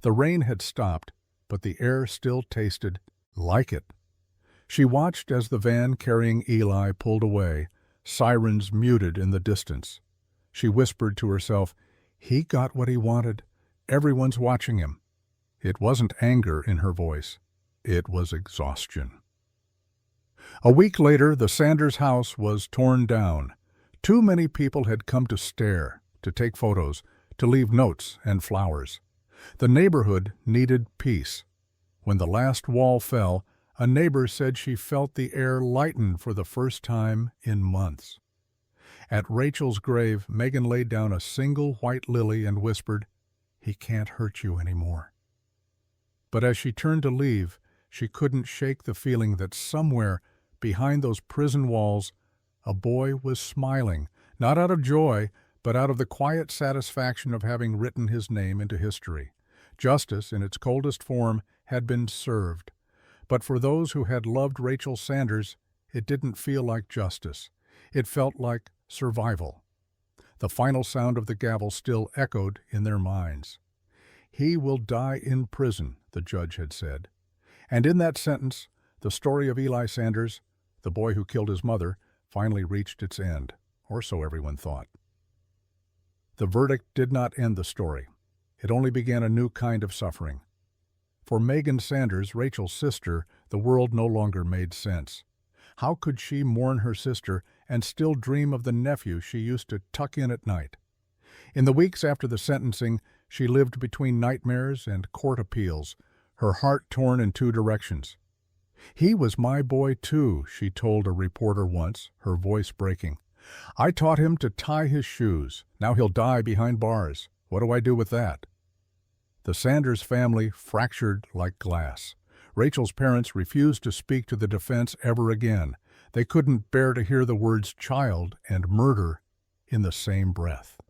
The rain had stopped, but the air still tasted like it. She watched as the van carrying Eli pulled away, sirens muted in the distance. She whispered to herself, "He got what he wanted. Everyone's watching him." It wasn't anger in her voice. It was exhaustion. A week later, the Sanders house was torn down. Too many people had come to stare, to take photos, to leave notes and flowers. The neighborhood needed peace. When the last wall fell, a neighbor said she felt the air lighten for the first time in months. At Rachel's grave, Megan laid down a single white lily and whispered, "He can't hurt you anymore." But as she turned to leave, she couldn't shake the feeling that somewhere, behind those prison walls, a boy was smiling, not out of joy, but out of the quiet satisfaction of having written his name into history. Justice, in its coldest form, had been served. But for those who had loved Rachel Sanders, it didn't feel like justice. It felt like survival. The final sound of the gavel still echoed in their minds. "He will die in prison," the judge had said. And in that sentence, the story of Eli Sanders, the boy who killed his mother, finally reached its end, or so everyone thought. The verdict did not end the story. It only began a new kind of suffering. For Megan Sanders, Rachel's sister, the world no longer made sense. How could she mourn her sister and still dream of the nephew she used to tuck in at night? In the weeks after the sentencing, she lived between nightmares and court appeals, her heart torn in two directions. "He was my boy too," she told a reporter once, her voice breaking. "I taught him to tie his shoes. Now he'll die behind bars. What do I do with that?" The Sanders family fractured like glass. Rachel's parents refused to speak to the defense ever again. They couldn't bear to hear the words child and murder in the same breath.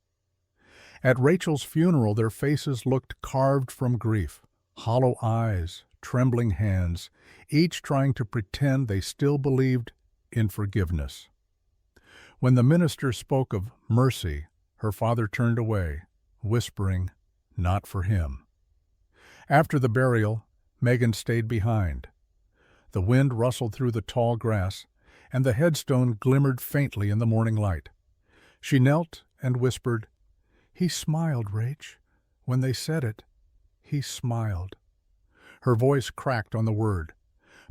At Rachel's funeral, their faces looked carved from grief. Hollow eyes, trembling hands, each trying to pretend they still believed in forgiveness. When the minister spoke of mercy, her father turned away, whispering, "Not for him." After the burial, Megan stayed behind. The wind rustled through the tall grass, and the headstone glimmered faintly in the morning light. She knelt and whispered, "He smiled, Rach. When they said it, he smiled." Her voice cracked on the word.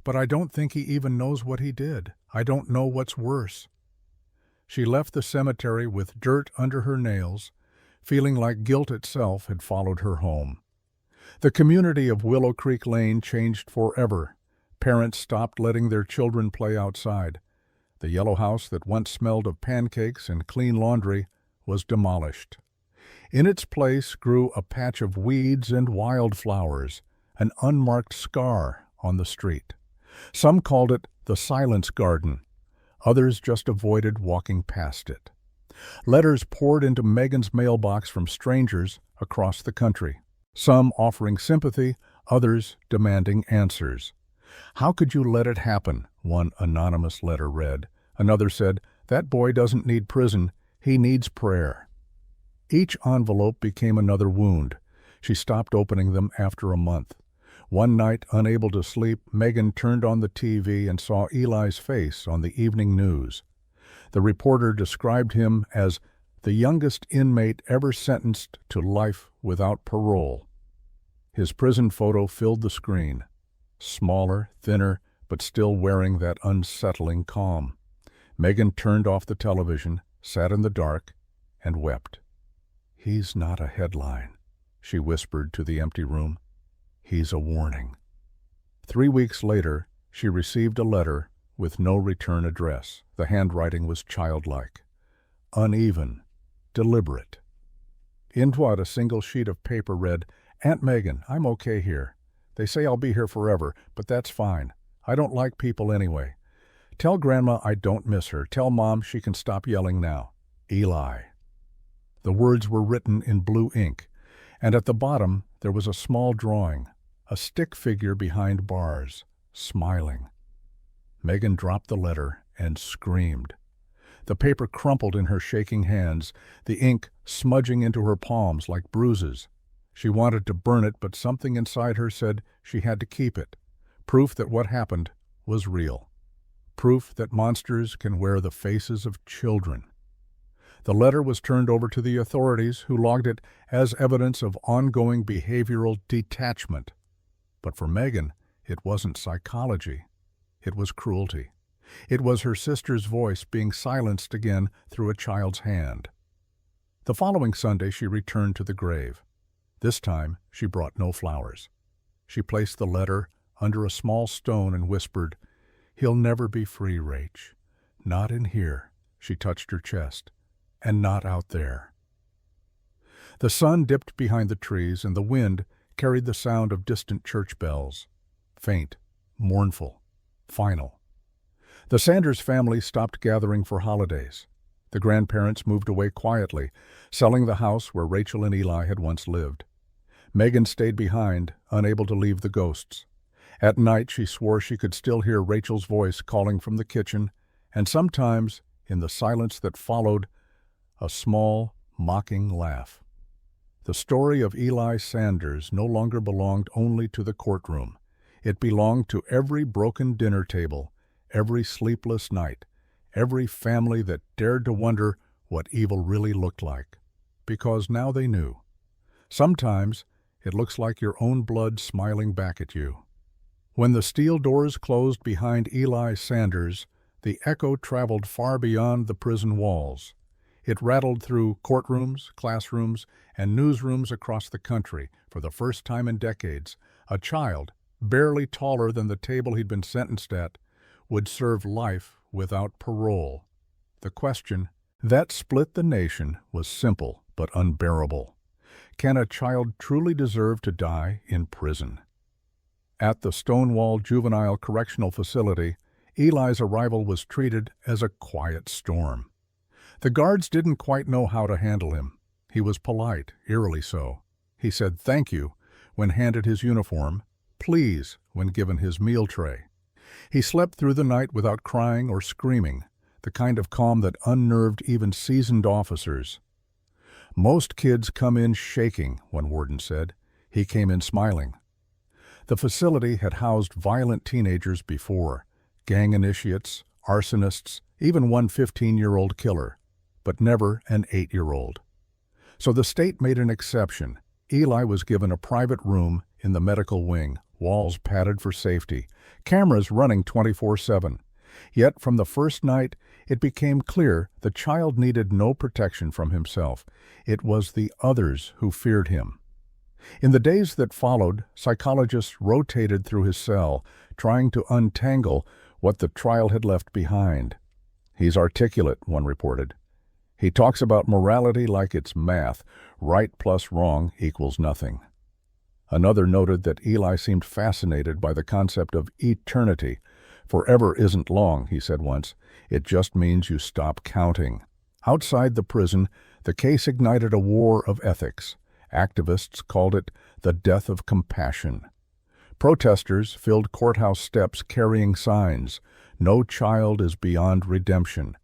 "But I don't think he even knows what he did. I don't know what's worse." She left the cemetery with dirt under her nails, feeling like guilt itself had followed her home. The community of Willow Creek Lane changed forever. Parents stopped letting their children play outside. The yellow house that once smelled of pancakes and clean laundry was demolished. In its place grew a patch of weeds and wildflowers, an unmarked scar on the street. Some called it the Silence Garden. Others just avoided walking past it. Letters poured into Megan's mailbox from strangers across the country, some offering sympathy, others demanding answers. "How could you let it happen?" one anonymous letter read. Another said, "That boy doesn't need prison, he needs prayer." Each envelope became another wound. She stopped opening them after a month. One night, unable to sleep, Megan turned on the TV and saw Eli's face on the evening news. The reporter described him as the youngest inmate ever sentenced to life without parole. His prison photo filled the screen. Smaller, thinner, but still wearing that unsettling calm. Megan turned off the television, sat in the dark, and wept. "He's not a headline," she whispered to the empty room. "He's a warning." 3 weeks later, she received a letter with no return address. The handwriting was childlike, uneven, deliberate. In what a single sheet of paper read, "Aunt Megan, I'm okay here. They say I'll be here forever, but that's fine. I don't like people anyway. Tell Grandma I don't miss her. Tell Mom she can stop yelling now. Eli." The words were written in blue ink, and at the bottom there was a small drawing, a stick figure behind bars, smiling. Megan dropped the letter and screamed. The paper crumpled in her shaking hands, the ink smudging into her palms like bruises. She wanted to burn it, but something inside her said she had to keep it, proof that what happened was real. Proof that monsters can wear the faces of children. The letter was turned over to the authorities, who logged it as evidence of ongoing behavioral detachment. But for Megan, it wasn't psychology. It was cruelty. It was her sister's voice being silenced again through a child's hand. The following Sunday she returned to the grave. This time she brought no flowers. She placed the letter under a small stone and whispered, "He'll never be free, Rach. Not in here," she touched her chest, "and not out there." The sun dipped behind the trees, and the wind carried the sound of distant church bells. Faint, mournful, final. The Sanders family stopped gathering for holidays. The grandparents moved away quietly, selling the house where Rachel and Eli had once lived. Megan stayed behind, unable to leave the ghosts. At night she swore she could still hear Rachel's voice calling from the kitchen, and sometimes, in the silence that followed, a small, mocking laugh. The story of Eli Sanders no longer belonged only to the courtroom. It belonged to every broken dinner table, every sleepless night, every family that dared to wonder what evil really looked like. Because now they knew. Sometimes it looks like your own blood smiling back at you. When the steel doors closed behind Eli Sanders, the echo traveled far beyond the prison walls. It rattled through courtrooms, classrooms, and newsrooms across the country. For the first time in decades, a child, barely taller than the table he'd been sentenced at, would serve life without parole. The question that split the nation was simple but unbearable. Can a child truly deserve to die in prison? At the Stonewall Juvenile Correctional Facility, Eli's arrival was treated as a quiet storm. The guards didn't quite know how to handle him. He was polite, eerily so. He said thank you when handed his uniform, please when given his meal tray. He slept through the night without crying or screaming, the kind of calm that unnerved even seasoned officers. "Most kids come in shaking," one warden said. He came in smiling. The facility had housed violent teenagers before, gang initiates, arsonists, even one 15-year-old killer, but never an 8-year-old. So the state made an exception. Eli was given a private room in the medical wing, walls padded for safety, cameras running 24/7. Yet from the first night, it became clear the child needed no protection from himself. It was the others who feared him. In the days that followed, psychologists rotated through his cell, trying to untangle what the trial had left behind. "He's articulate," one reported. "He talks about morality like it's math. Right plus wrong equals nothing." Another noted that Eli seemed fascinated by the concept of eternity. "Forever isn't long," he said once. "It just means you stop counting." Outside the prison, the case ignited a war of ethics. Activists called it the death of compassion. Protesters filled courthouse steps carrying signs, "No child is beyond redemption."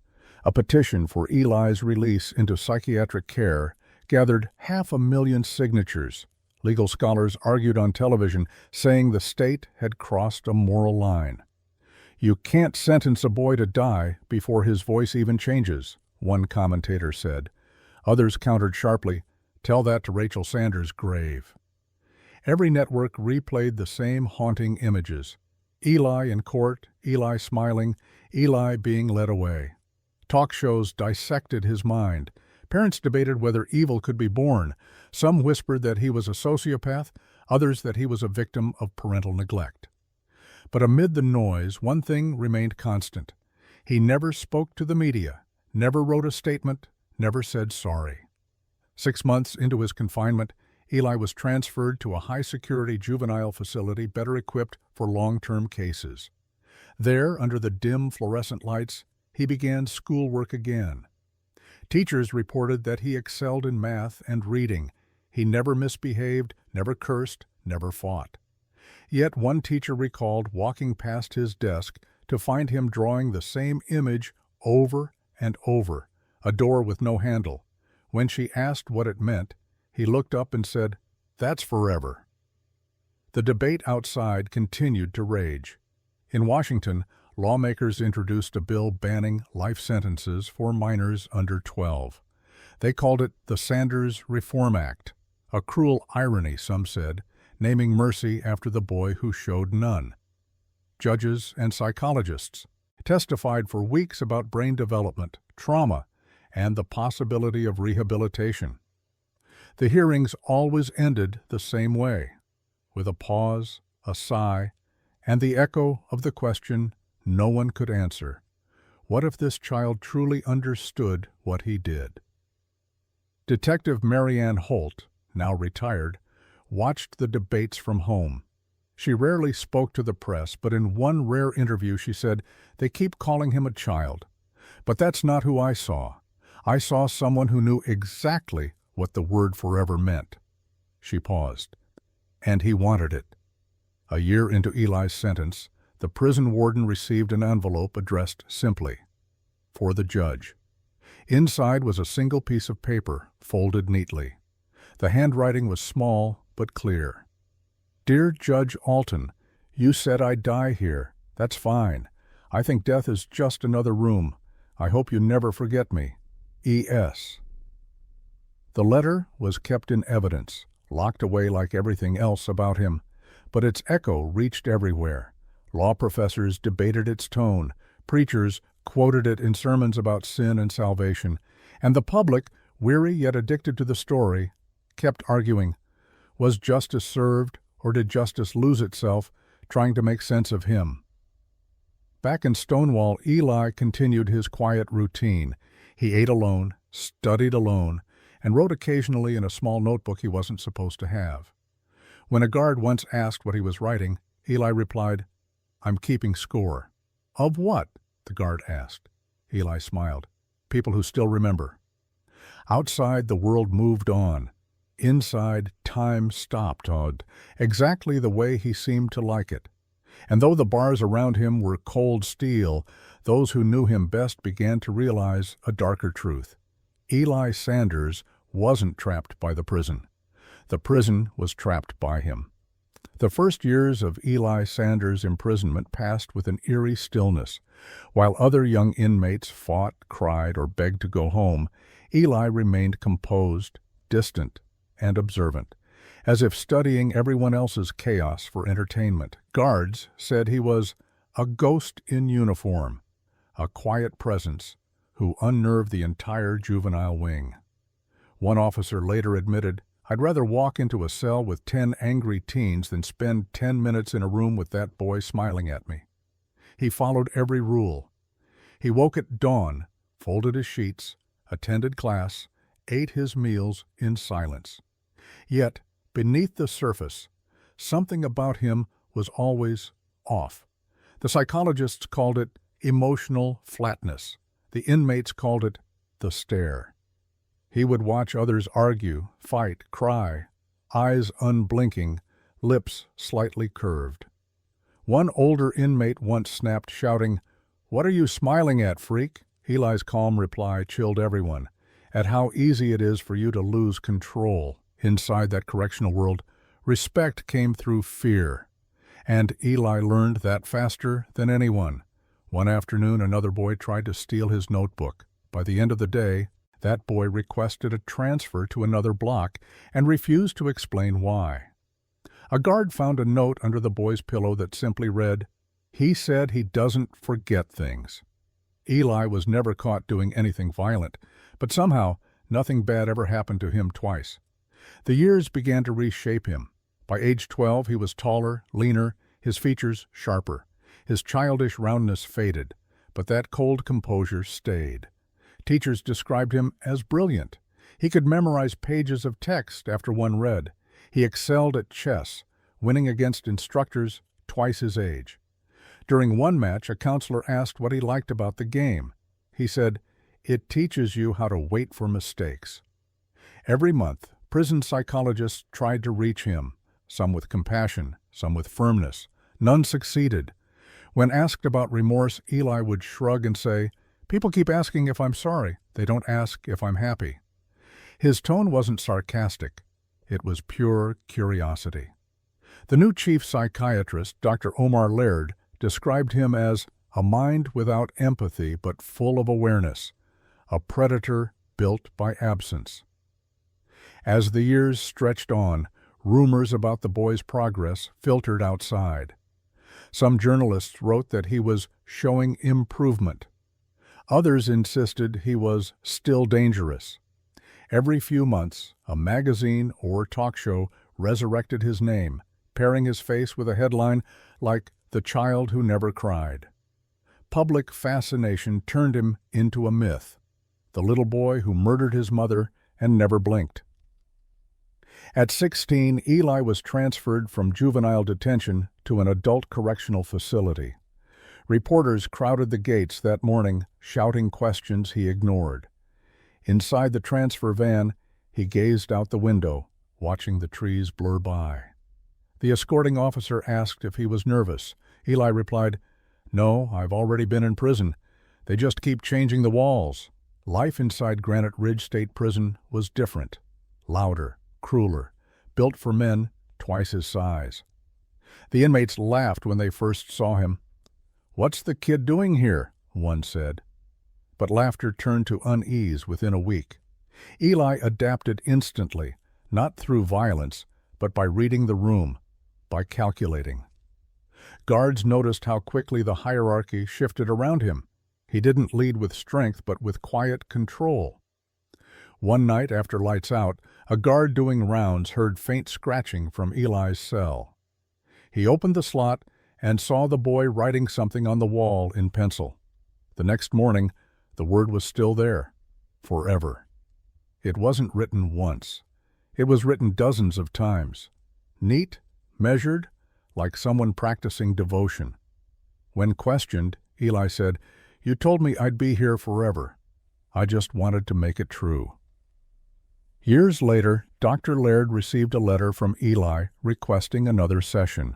A petition for Eli's release into psychiatric care gathered 500,000 signatures. Legal scholars argued on television, saying the state had crossed a moral line. "You can't sentence a boy to die before his voice even changes," one commentator said. Others countered sharply, "Tell that to Rachel Sanders' grave." Every network replayed the same haunting images. Eli in court, Eli smiling, Eli being led away. Talk shows dissected his mind. Parents debated whether evil could be born. Some whispered that he was a sociopath, others that he was a victim of parental neglect. But amid the noise, one thing remained constant. He never spoke to the media, never wrote a statement, never said sorry. 6 months into his confinement, Eli was transferred to a high-security juvenile facility better equipped for long-term cases. There, under the dim fluorescent lights, he began schoolwork again. Teachers reported that he excelled in math and reading. He never misbehaved, never cursed, never fought. Yet one teacher recalled walking past his desk to find him drawing the same image over and over, a door with no handle. When she asked what it meant, he looked up and said, "That's forever." The debate outside continued to rage. In Washington, lawmakers introduced a bill banning life sentences for minors under 12. They called it the Sanders Reform Act, a cruel irony, some said, naming mercy after the boy who showed none. Judges and psychologists testified for weeks about brain development, trauma, and the possibility of rehabilitation. The hearings always ended the same way, with a pause, a sigh, and the echo of the question no one could answer. What if this child truly understood what he did? Detective Marianne Holt, now retired, watched the debates from home. She rarely spoke to the press, but in one rare interview she said, "They keep calling him a child. But that's not who I saw. I saw someone who knew exactly what the word forever meant." She paused. And he wanted it. A year into Eli's sentence, the prison warden received an envelope addressed simply, "For the judge." Inside was a single piece of paper, folded neatly. The handwriting was small but clear. "Dear Judge Alton, you said I'd die here. That's fine. I think death is just another room. I hope you never forget me. E.S." The letter was kept in evidence, locked away like everything else about him, but its echo reached everywhere. Law professors debated its tone, preachers quoted it in sermons about sin and salvation, and the public, weary yet addicted to the story, kept arguing, was justice served, or did justice lose itself, trying to make sense of him? Back in Stonewall, Eli continued his quiet routine. He ate alone, studied alone, and wrote occasionally in a small notebook he wasn't supposed to have. When a guard once asked what he was writing, Eli replied, "I'm keeping score." "Of what?" the guard asked. Eli smiled. "People who still remember." Outside, the world moved on. Inside, time stopped, exactly the way he seemed to like it. And though the bars around him were cold steel, those who knew him best began to realize a darker truth. Eli Sanders wasn't trapped by the prison. The prison was trapped by him. The first years of Eli Sanders' imprisonment passed with an eerie stillness. While other young inmates fought, cried, or begged to go home, Eli remained composed, distant, and observant, as if studying everyone else's chaos for entertainment. Guards said he was a ghost in uniform, a quiet presence who unnerved the entire juvenile wing. One officer later admitted, "I'd rather walk into a cell with 10 angry teens than spend 10 minutes in a room with that boy smiling at me." He followed every rule. He woke at dawn, folded his sheets, attended class, ate his meals in silence. Yet, beneath the surface, something about him was always off. The psychologists called it emotional flatness. The inmates called it the stare. He would watch others argue, fight, cry, eyes unblinking, lips slightly curved. One older inmate once snapped, shouting, "What are you smiling at, freak?" Eli's calm reply chilled everyone, at how easy it is for you to lose control. Inside that correctional world, respect came through fear. And Eli learned that faster than anyone. One afternoon, another boy tried to steal his notebook. By the end of the day, that boy requested a transfer to another block and refused to explain why. A guard found a note under the boy's pillow that simply read, "He said he doesn't forget things." Eli was never caught doing anything violent, but somehow nothing bad ever happened to him twice. The years began to reshape him. By age 12, he was taller, leaner, his features sharper. His childish roundness faded, but that cold composure stayed. Teachers described him as brilliant. He could memorize pages of text after one read. He excelled at chess, winning against instructors twice his age. During one match, a counselor asked what he liked about the game. He said, "It teaches you how to wait for mistakes." Every month, prison psychologists tried to reach him, some with compassion, some with firmness. None succeeded. When asked about remorse, Eli would shrug and say, "People keep asking if I'm sorry. They don't ask if I'm happy." His tone wasn't sarcastic. It was pure curiosity. The new chief psychiatrist, Dr. Omar Laird, described him as a mind without empathy but full of awareness, a predator built by absence. As the years stretched on, rumors about the boy's progress filtered outside. Some journalists wrote that he was showing improvement. Others insisted he was still dangerous. Every few months, a magazine or talk show resurrected his name, pairing his face with a headline like "The Child Who Never Cried." Public fascination turned him into a myth, the little boy who murdered his mother and never blinked. At 16, Eli was transferred from juvenile detention to an adult correctional facility. Reporters crowded the gates that morning, shouting questions he ignored. Inside the transfer van, he gazed out the window, watching the trees blur by. The escorting officer asked if he was nervous. Eli replied, "No, I've already been in prison. They just keep changing the walls." Life inside Granite Ridge State Prison was different, louder, crueler, built for men twice his size. The inmates laughed when they first saw him. "What's the kid doing here?" one said. But laughter turned to unease within a week. Eli adapted instantly, not through violence, but by reading the room, by calculating. Guards noticed how quickly the hierarchy shifted around him. He didn't lead with strength, but with quiet control. One night after lights out, a guard doing rounds heard faint scratching from Eli's cell. He opened the slot and saw the boy writing something on the wall in pencil. The next morning, the word was still there, forever. It wasn't written once. It was written dozens of times. Neat, measured, like someone practicing devotion. When questioned, Eli said, "You told me I'd be here forever. I just wanted to make it true." Years later, Dr. Laird received a letter from Eli requesting another session.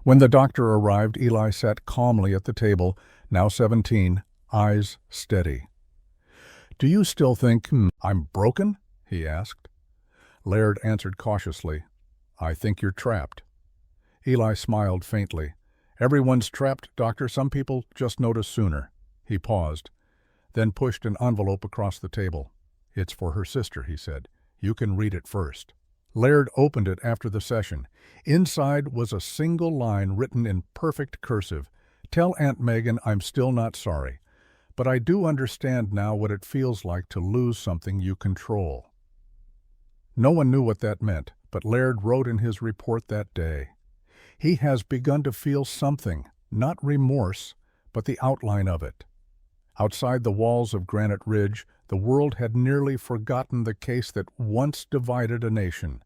When the doctor arrived, Eli sat calmly at the table, now 17, eyes steady. "Do you still think I'm broken?" he asked. Laird answered cautiously, "I think you're trapped." Eli smiled faintly. "Everyone's trapped, doctor. Some people just notice sooner." He paused, then pushed an envelope across the table. "It's for her sister," he said. "You can read it first." Laird opened it after the session. Inside was a single line written in perfect cursive. "Tell Aunt Megan I'm still not sorry, but I do understand now what it feels like to lose something you control." No one knew what that meant, but Laird wrote in his report that day, "He has begun to feel something, not remorse, but the outline of it." Outside the walls of Granite Ridge, the world had nearly forgotten the case that once divided a nation.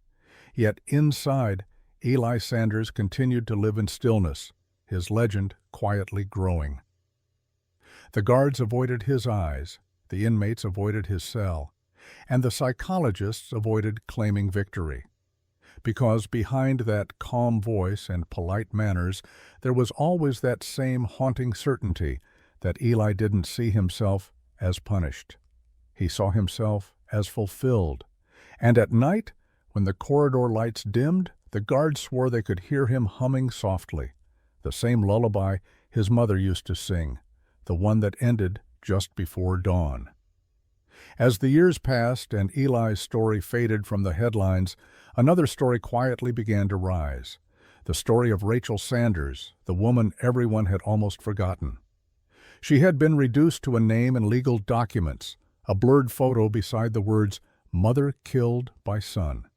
Yet inside, Eli Sanders continued to live in stillness, his legend quietly growing. The guards avoided his eyes, the inmates avoided his cell, and the psychologists avoided claiming victory. Because behind that calm voice and polite manners, there was always that same haunting certainty that Eli didn't see himself as punished. He saw himself as fulfilled. And at night, when the corridor lights dimmed, the guards swore they could hear him humming softly, the same lullaby his mother used to sing, the one that ended just before dawn. As the years passed and Eli's story faded from the headlines, another story quietly began to rise. The story of Rachel Sanders, the woman everyone had almost forgotten. She had been reduced to a name in legal documents, a blurred photo beside the words, "Mother killed by son."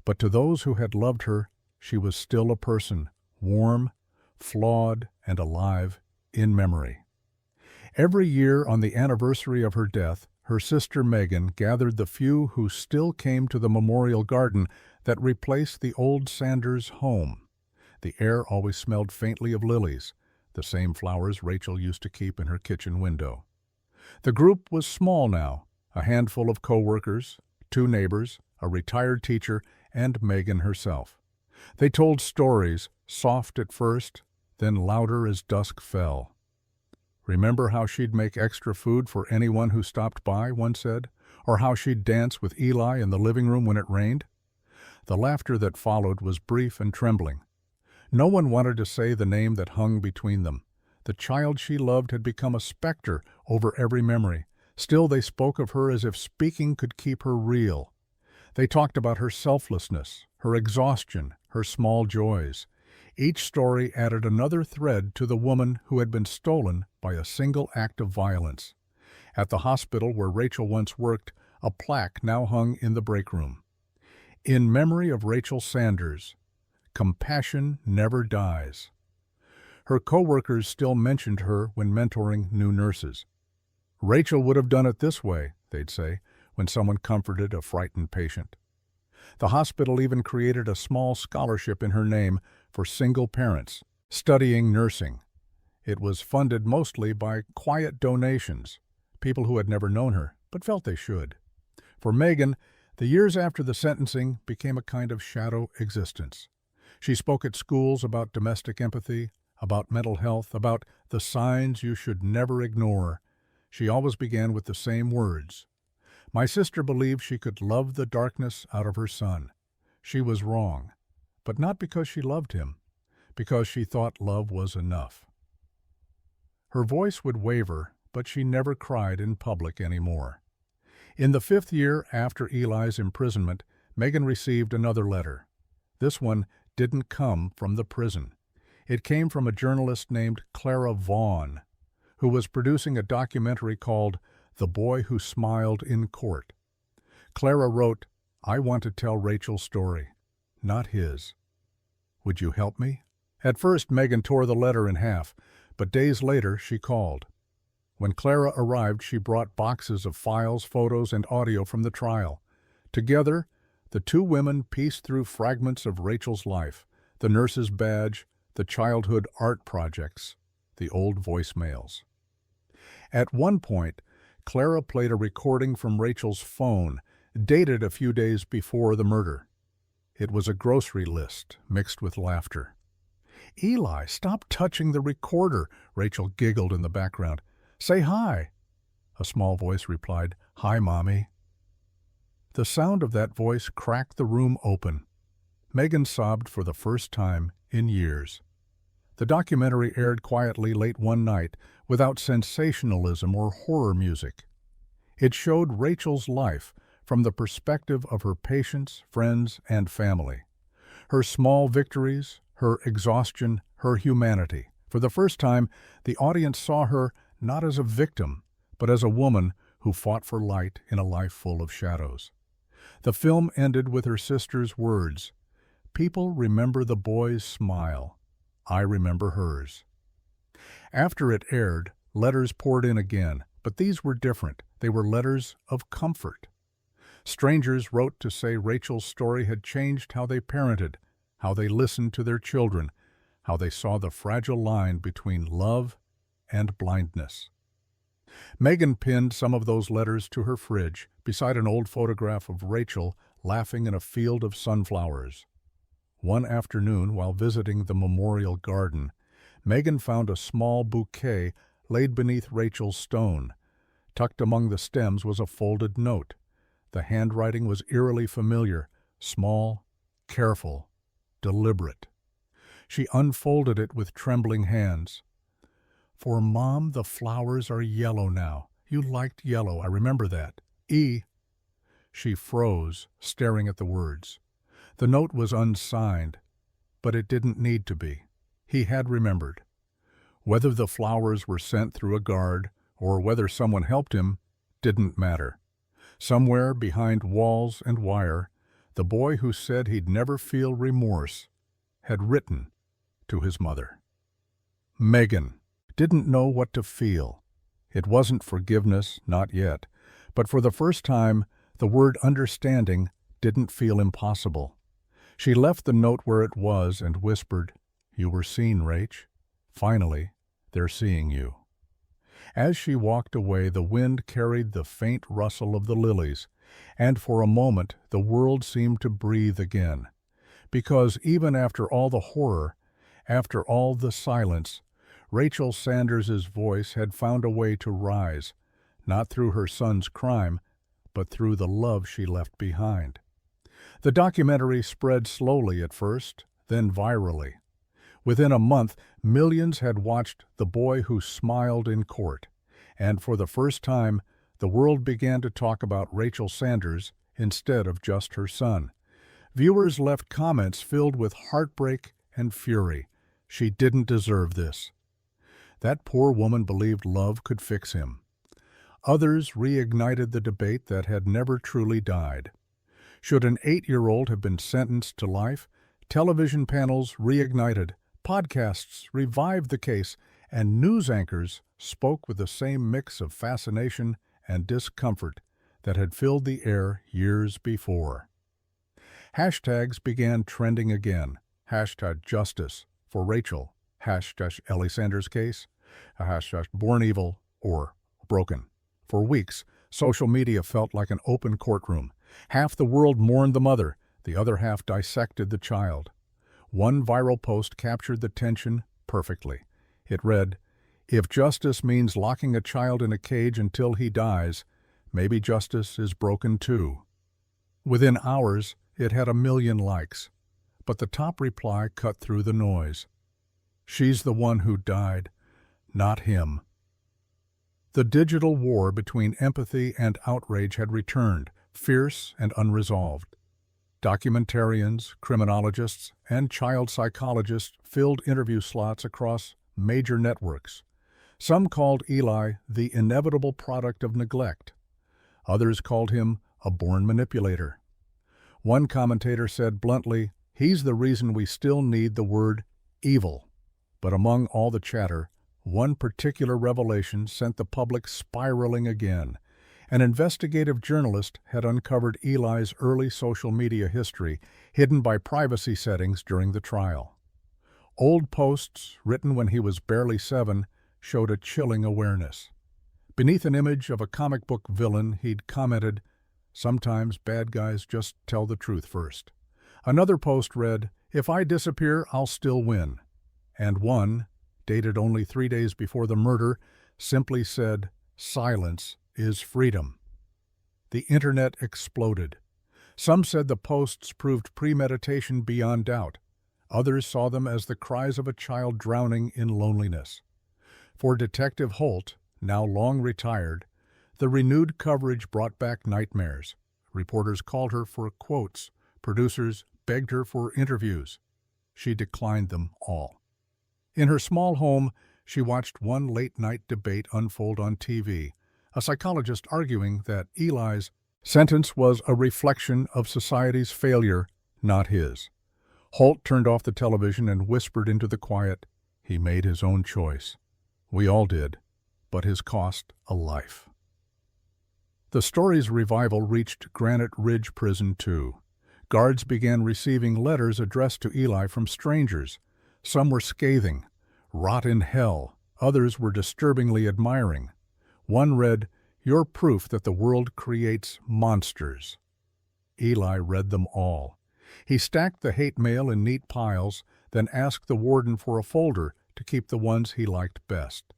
But to those who had loved her, she was still a person, warm, flawed, and alive in memory. Every year on the anniversary of her death, her sister Megan gathered the few who still came to the memorial garden that replaced the old Sanders home. The air always smelled faintly of lilies, the same flowers Rachel used to keep in her kitchen window. The group was small now, a handful of co-workers, 2 neighbors, a retired teacher, and Megan herself. They told stories, soft at first, then louder as dusk fell. "Remember how she'd make extra food for anyone who stopped by," one said, "or how she'd dance with Eli in the living room when it rained?" The laughter that followed was brief and trembling. No one wanted to say the name that hung between them. The child she loved had become a specter over every memory. Still, they spoke of her as if speaking could keep her real. They talked about her selflessness, her exhaustion, her small joys. Each story added another thread to the woman who had been stolen by a single act of violence. At the hospital where Rachel once worked, a plaque now hung in the break room. In memory of Rachel Sanders, compassion never dies. Her co-workers still mentioned her when mentoring new nurses. Rachel would have done it this way, they'd say, when someone comforted a frightened patient. The hospital even created a small scholarship in her name for single parents studying nursing. It was funded mostly by quiet donations, people who had never known her but felt they should. For Megan, the years after the sentencing became a kind of shadow existence. She spoke at schools about domestic empathy, about mental health, about the signs you should never ignore. She always began with the same words. My sister believed she could love the darkness out of her son. She was wrong, but not because she loved him, because she thought love was enough. Her voice would waver, but she never cried in public anymore. In the 5th year after Eli's imprisonment, Megan received another letter. This one didn't come from the prison. It came from a journalist named Clara Vaughn, who was producing a documentary called The Boy Who Smiled in Court. Clara wrote, I want to tell Rachel's story, not his. Would you help me? At first, Megan tore the letter in half, but days later she called. When Clara arrived, she brought boxes of files, photos, and audio from the trial. Together, the two women pieced through fragments of Rachel's life, the nurse's badge, the childhood art projects, the old voicemails. At one point, Clara played a recording from Rachel's phone, dated a few days before the murder. It was a grocery list mixed with laughter. Eli, stop touching the recorder, Rachel giggled in the background. Say hi. A small voice replied, Hi, Mommy. The sound of that voice cracked the room open. Megan sobbed for the first time in years. The documentary aired quietly late one night without sensationalism or horror music. It showed Rachel's life from the perspective of her patients, friends, and family. Her small victories, her exhaustion, her humanity. For the first time, the audience saw her not as a victim, but as a woman who fought for light in a life full of shadows. The film ended with her sister's words, People remember the boy's smile. I remember hers. After it aired, letters poured in again, but these were different. They were letters of comfort. Strangers wrote to say Rachel's story had changed how they parented, how they listened to their children, how they saw the fragile line between love and blindness. Megan pinned some of those letters to her fridge beside an old photograph of Rachel laughing in a field of sunflowers. One afternoon, while visiting the memorial garden, Megan found a small bouquet laid beneath Rachel's stone. Tucked among the stems was a folded note. The handwriting was eerily familiar, small, careful, deliberate. She unfolded it with trembling hands. For Mom, the flowers are yellow now. You liked yellow, I remember that. E. She froze, staring at the words. The note was unsigned, but it didn't need to be. He had remembered. Whether the flowers were sent through a guard or whether someone helped him didn't matter. Somewhere behind walls and wire, the boy who said he'd never feel remorse had written to his mother. Megan didn't know what to feel. It wasn't forgiveness, not yet, but for the first time, the word understanding didn't feel impossible. She left the note where it was and whispered, You were seen, Rach. Finally, they're seeing you. As she walked away, the wind carried the faint rustle of the lilies, and for a moment the world seemed to breathe again. Because even after all the horror, after all the silence, Rachel Sanders's voice had found a way to rise, not through her son's crime, but through the love she left behind. The documentary spread slowly at first, then virally. Within a month, millions had watched The Boy Who Smiled in Court, and for the first time, the world began to talk about Rachel Sanders instead of just her son. Viewers left comments filled with heartbreak and fury. She didn't deserve this. That poor woman believed love could fix him. Others reignited the debate that had never truly died. Should an 8-year-old have been sentenced to life? Television panels reignited, podcasts revived the case, and news anchors spoke with the same mix of fascination and discomfort that had filled the air years before. Hashtags began trending again. Hashtag justice for Rachel, hashtag Ellie Sanders case, hashtag born evil or broken. For weeks, social media felt like an open courtroom. Half the world mourned the mother, the other half dissected the child. One viral post captured the tension perfectly. It read, "If justice means locking a child in a cage until he dies, maybe justice is broken too." Within hours, it had 1 million likes. But the top reply cut through the noise. "She's the one who died, not him." The digital war between empathy and outrage had returned, fierce and unresolved. Documentarians, criminologists, and child psychologists filled interview slots across major networks. Some called Eli the inevitable product of neglect. Others called him a born manipulator. One commentator said bluntly, "He's the reason we still need the word evil." But among all the chatter, one particular revelation sent the public spiraling again. An investigative journalist had uncovered Eli's early social media history, hidden by privacy settings during the trial. Old posts, written when he was barely 7, showed a chilling awareness. Beneath an image of a comic book villain, he'd commented, "Sometimes bad guys just tell the truth first." Another post read, "If I disappear, I'll still win." And one, dated only 3 days before the murder, simply said, "Silence is freedom." The internet exploded. Some said the posts proved premeditation beyond doubt. Others saw them as the cries of a child drowning in loneliness. For Detective Holt, now long retired, the renewed coverage brought back nightmares. Reporters called her for quotes. Producers begged her for interviews. She declined them all. In her small home, she watched one late-night debate unfold on TV, a psychologist arguing that Eli's sentence was a reflection of society's failure, not his. Holt turned off the television and whispered into the quiet, "He made his own choice. We all did, but his cost a life." The story's revival reached Granite Ridge Prison too. Guards began receiving letters addressed to Eli from strangers. Some were scathing, "Rot in hell." Others were disturbingly admiring. One read, "You're proof that the world creates monsters." Eli read them all. He stacked the hate mail in neat piles, then asked the warden for a folder to keep the ones he liked best.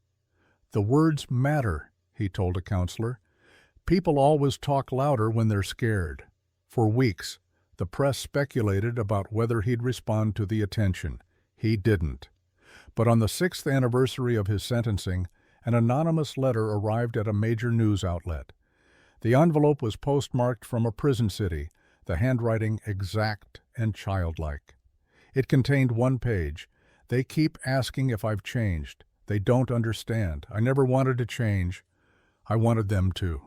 "The words matter," he told a counselor. "People always talk louder when they're scared." For weeks, the press speculated about whether he'd respond to the attention. He didn't. But on the 6th anniversary of his sentencing, an anonymous letter arrived at a major news outlet. The envelope was postmarked from a prison city, the handwriting exact and childlike. It contained one page. "They keep asking if I've changed. They don't understand. I never wanted to change. I wanted them to."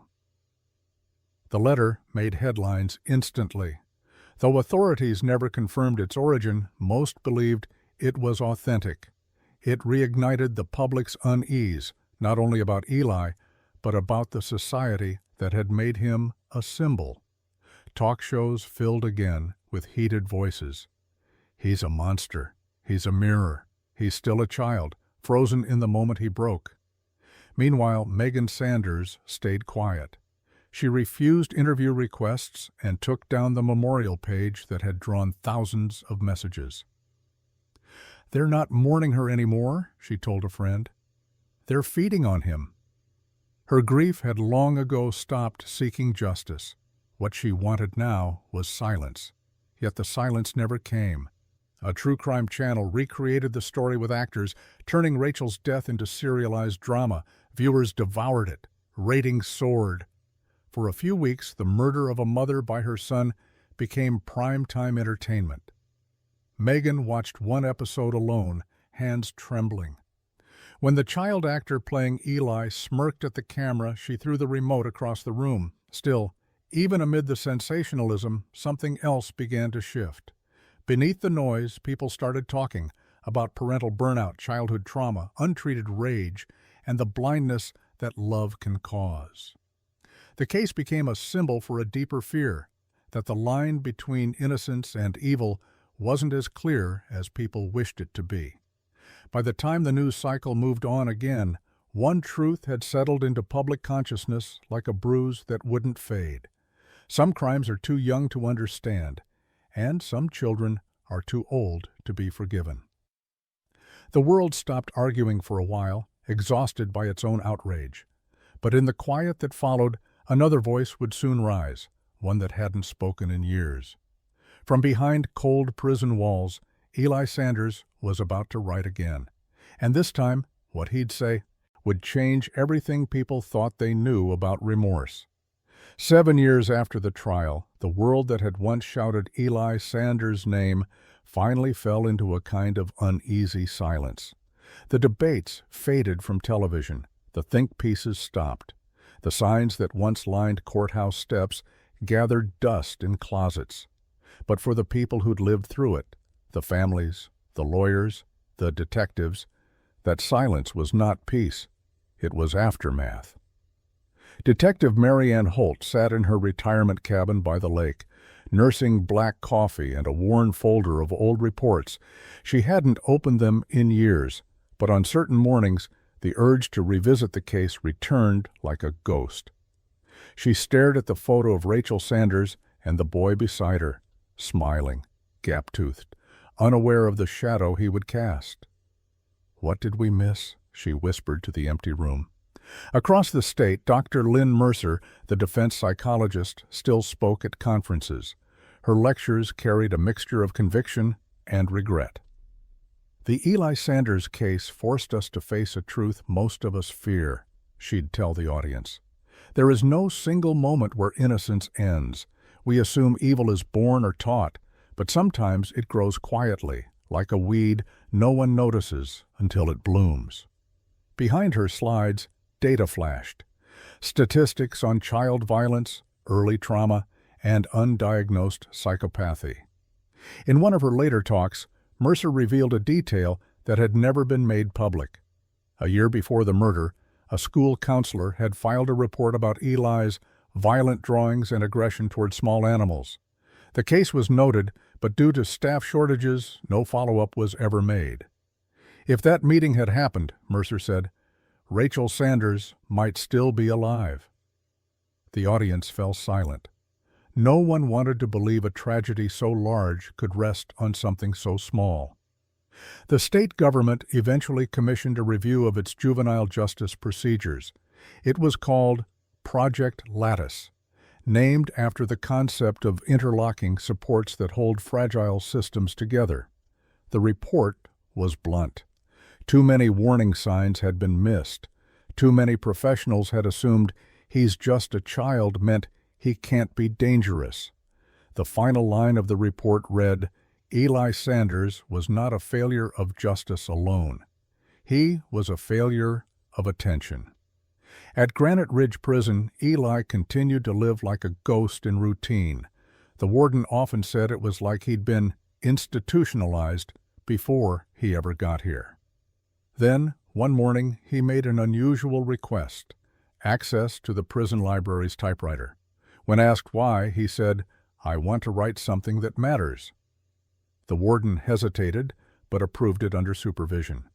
The letter made headlines instantly. Though authorities never confirmed its origin, most believed it was authentic. It reignited the public's unease, not only about Eli, but about the society that had made him a symbol. Talk shows filled again with heated voices. "He's a monster. He's a mirror. He's still a child, frozen in the moment he broke." Meanwhile, Megan Sanders stayed quiet. She refused interview requests and took down the memorial page that had drawn thousands of messages. "They're not mourning her anymore," she told a friend. "They're feeding on him." Her grief had long ago stopped seeking justice. What she wanted now was silence. Yet the silence never came. A true crime channel recreated the story with actors, turning Rachel's death into serialized drama. Viewers devoured it. Ratings soared. For a few weeks, the murder of a mother by her son became prime-time entertainment. Megan watched one episode alone, hands trembling. When the child actor playing Eli smirked at the camera, she threw the remote across the room. Still, even amid the sensationalism, something else began to shift. Beneath the noise, people started talking about parental burnout, childhood trauma, untreated rage, and the blindness that love can cause. The case became a symbol for a deeper fear, that the line between innocence and evil wasn't as clear as people wished it to be. By the time the news cycle moved on again, one truth had settled into public consciousness like a bruise that wouldn't fade. Some crimes are too young to understand, and some children are too old to be forgiven. The world stopped arguing for a while, exhausted by its own outrage. But in the quiet that followed, another voice would soon rise, one that hadn't spoken in years. From behind cold prison walls, Eli Sanders was about to write again. And this time, what he'd say would change everything people thought they knew about remorse. 7 years after the trial, the world that had once shouted Eli Sanders' name finally fell into a kind of uneasy silence. The debates faded from television. The think pieces stopped. The signs that once lined courthouse steps gathered dust in closets. But for the people who'd lived through it, the families, the lawyers, the detectives, that silence was not peace. It was aftermath. Detective Mary Ann Holt sat in her retirement cabin by the lake, nursing black coffee and a worn folder of old reports. She hadn't opened them in years, but on certain mornings, the urge to revisit the case returned like a ghost. She stared at the photo of Rachel Sanders and the boy beside her, smiling, gap-toothed, unaware of the shadow he would cast. "What did we miss?" she whispered to the empty room. Across the state, Dr. Lynn Mercer, the defense psychologist, still spoke at conferences. Her lectures carried a mixture of conviction and regret. "The Eli Sanders case forced us to face a truth most of us fear," she'd tell the audience. "There is no single moment where innocence ends. We assume evil is born or taught, but sometimes it grows quietly, like a weed no one notices until it blooms." Behind her slides, data flashed. Statistics on child violence, early trauma, and undiagnosed psychopathy. In one of her later talks, Mercer revealed a detail that had never been made public. A year before the murder, a school counselor had filed a report about Eli's violent drawings and aggression toward small animals. The case was noted, but due to staff shortages, no follow-up was ever made. If that meeting had happened, Mercer said, Rachel Sanders might still be alive. The audience fell silent. No one wanted to believe a tragedy so large could rest on something so small. The state government eventually commissioned a review of its juvenile justice procedures. It was called Project Lattice, named after the concept of interlocking supports that hold fragile systems together. The report was blunt. Too many warning signs had been missed. Too many professionals had assumed he's just a child meant he can't be dangerous. The final line of the report read, Eli Sanders was not a failure of justice alone. He was a failure of attention. At Granite Ridge Prison, Eli continued to live like a ghost in routine. The warden often said it was like he'd been institutionalized before he ever got here. Then, one morning, he made an unusual request, access to the prison library's typewriter. When asked why, he said, "I want to write something that matters." The warden hesitated, but approved it under supervision.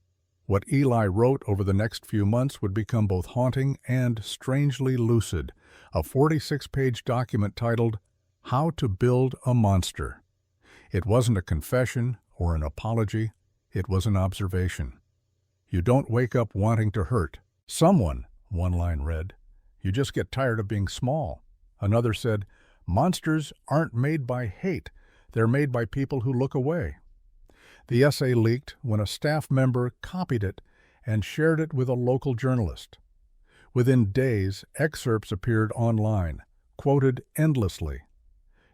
What Eli wrote over the next few months would become both haunting and strangely lucid, a 46-page document titled, How to Build a Monster. It wasn't a confession or an apology, it was an observation. You don't wake up wanting to hurt someone, one line read. You just get tired of being small. Another said, monsters aren't made by hate, they're made by people who look away. The essay leaked when a staff member copied it and shared it with a local journalist. Within days, excerpts appeared online, quoted endlessly.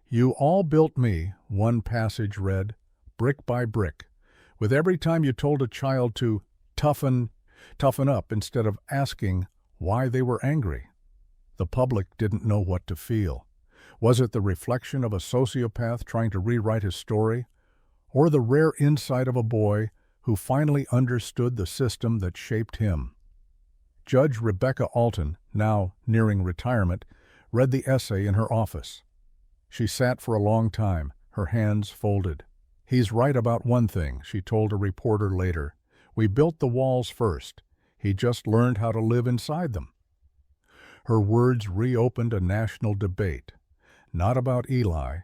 "You all built me," one passage read, "brick by brick, with every time you told a child to toughen up instead of asking why they were angry." The public didn't know what to feel. Was it the reflection of a sociopath trying to rewrite his story, or the rare insight of a boy who finally understood the system that shaped him? Judge Rebecca Alton, now nearing retirement, read the essay in her office. She sat for a long time, her hands folded. "He's right about one thing," she told a reporter later. "We built the walls first. He just learned how to live inside them." Her words reopened a national debate, not about Eli,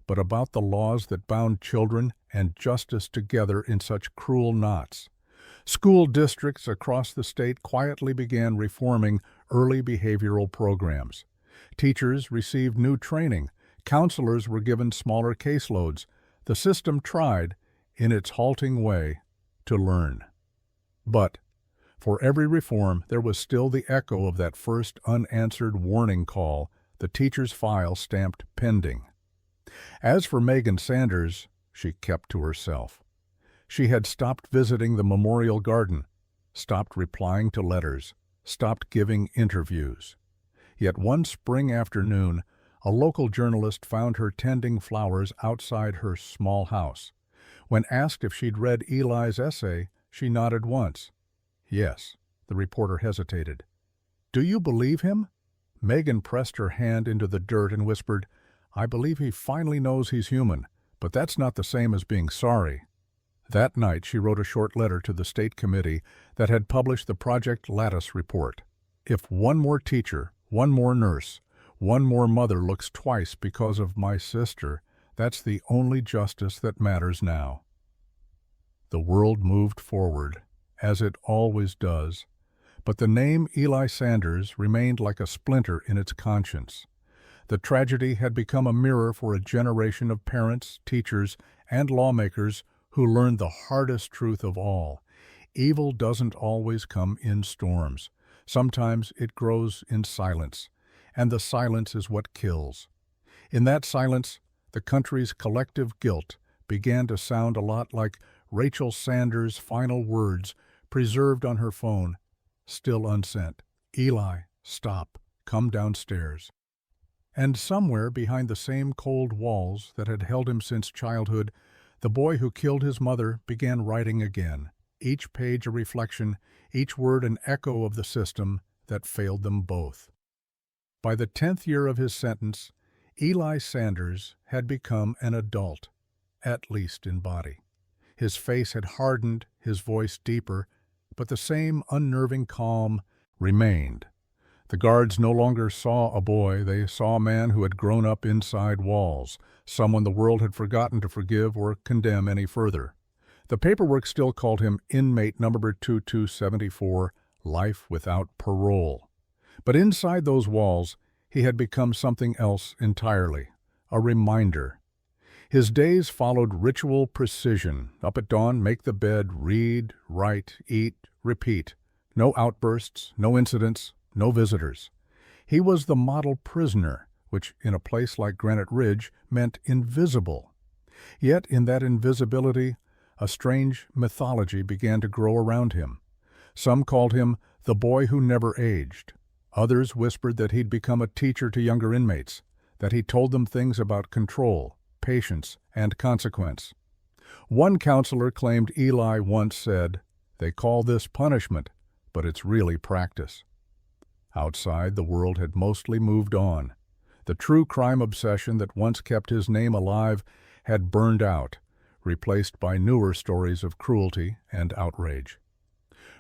but about the laws that bound children and justice together in such cruel knots. School districts across the state quietly began reforming early behavioral programs. Teachers received new training. Counselors were given smaller caseloads. The system tried, in its halting way, to learn. But for every reform, there was still the echo of that first unanswered warning call, the teacher's file stamped pending. As for Megan Sanders, she kept to herself. She had stopped visiting the Memorial Garden, stopped replying to letters, stopped giving interviews. Yet one spring afternoon, a local journalist found her tending flowers outside her small house. When asked if she'd read Eli's essay, she nodded once. "Yes." The reporter hesitated. "Do you believe him?" Megan pressed her hand into the dirt and whispered, "I believe he finally knows he's human, but that's not the same as being sorry." That night she wrote a short letter to the state committee that had published the Project Lattice report. "If one more teacher, one more nurse, one more mother looks twice because of my sister, that's the only justice that matters now." The world moved forward, as it always does, but the name Eli Sanders remained like a splinter in its conscience. The tragedy had become a mirror for a generation of parents, teachers, and lawmakers who learned the hardest truth of all. Evil doesn't always come in storms. Sometimes it grows in silence, and the silence is what kills. In that silence, the country's collective guilt began to sound a lot like Rachel Sanders' final words preserved on her phone, still unsent. "Eli, stop. Come downstairs." And somewhere behind the same cold walls that had held him since childhood, the boy who killed his mother began writing again, each page a reflection, each word an echo of the system that failed them both. By the 10th year of his sentence, Eli Sanders had become an adult, at least in body. His face had hardened, his voice deeper, but the same unnerving calm remained. The guards no longer saw a boy, they saw a man who had grown up inside walls, someone the world had forgotten to forgive or condemn any further. The paperwork still called him inmate number 2274, life without parole. But inside those walls, he had become something else entirely, a reminder. His days followed ritual precision. Up at dawn, make the bed, read, write, eat, repeat. No outbursts, no incidents, no visitors. He was the model prisoner, which in a place like Granite Ridge meant invisible. Yet in that invisibility, a strange mythology began to grow around him. Some called him the boy who never aged. Others whispered that he'd become a teacher to younger inmates, that he told them things about control, patience, and consequence. One counselor claimed Eli once said, "They call this punishment, but it's really practice." Outside, the world had mostly moved on. The true crime obsession that once kept his name alive had burned out, replaced by newer stories of cruelty and outrage.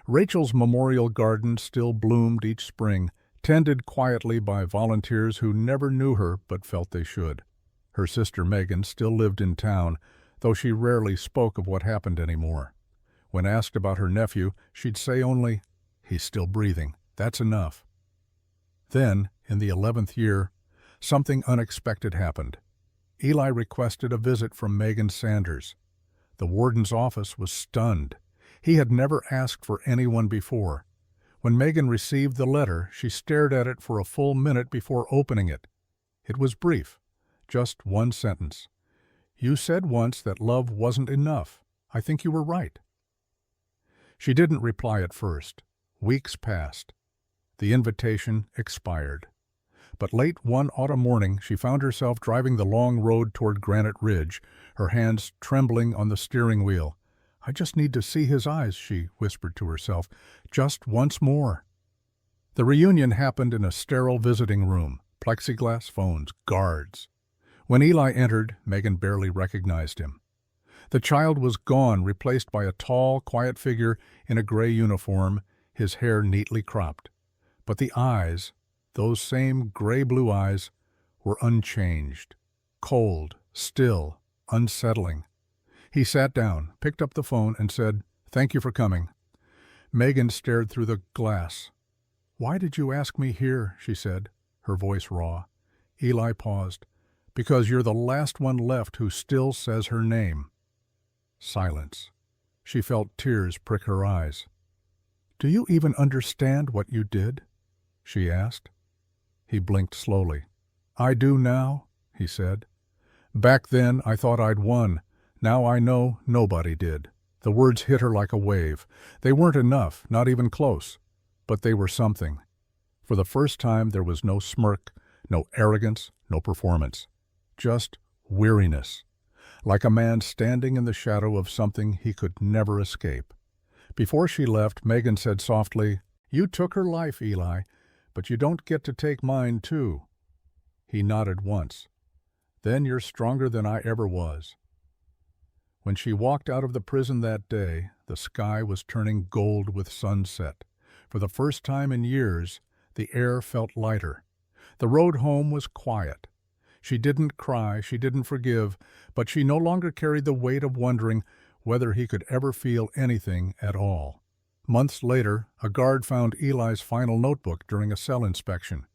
Rachel's Memorial Garden still bloomed each spring, tended quietly by volunteers who never knew her but felt they should. Her sister Megan still lived in town, though she rarely spoke of what happened anymore. When asked about her nephew, she'd say only, "He's still breathing. That's enough." Then, in the 11th year, something unexpected happened. Eli requested a visit from Megan Sanders. The warden's office was stunned. He had never asked for anyone before. When Megan received the letter, she stared at it for a full minute before opening it. It was brief, just one sentence. "You said once that love wasn't enough. I think you were right." She didn't reply at first. Weeks passed. The invitation expired. But late one autumn morning, she found herself driving the long road toward Granite Ridge, her hands trembling on the steering wheel. "I just need to see his eyes," she whispered to herself, "just once more." The reunion happened in a sterile visiting room, plexiglass phones, guards. When Eli entered, Megan barely recognized him. The child was gone, replaced by a tall, quiet figure in a gray uniform, his hair neatly cropped. But the eyes, those same gray-blue eyes, were unchanged, cold, still, unsettling. He sat down, picked up the phone, and said, "Thank you for coming." Megan stared through the glass. "Why did you ask me here?" she said, her voice raw. Eli paused. "Because you're the last one left who still says her name." Silence. She felt tears prick her eyes. "Do you even understand what you did?" she asked. He blinked slowly. "I do now," he said. "Back then I thought I'd won. Now I know nobody did." The words hit her like a wave. They weren't enough, not even close. But they were something. For the first time there was no smirk, no arrogance, no performance. Just weariness. Like a man standing in the shadow of something he could never escape. Before she left, Megan said softly, "You took her life, Eli, but you don't get to take mine, too." He nodded once. "Then you're stronger than I ever was." When she walked out of the prison that day, the sky was turning gold with sunset. For the first time in years, the air felt lighter. The road home was quiet. She didn't cry, she didn't forgive, but she no longer carried the weight of wondering whether he could ever feel anything at all. Months later, a guard found Eli's final notebook during a cell inspection.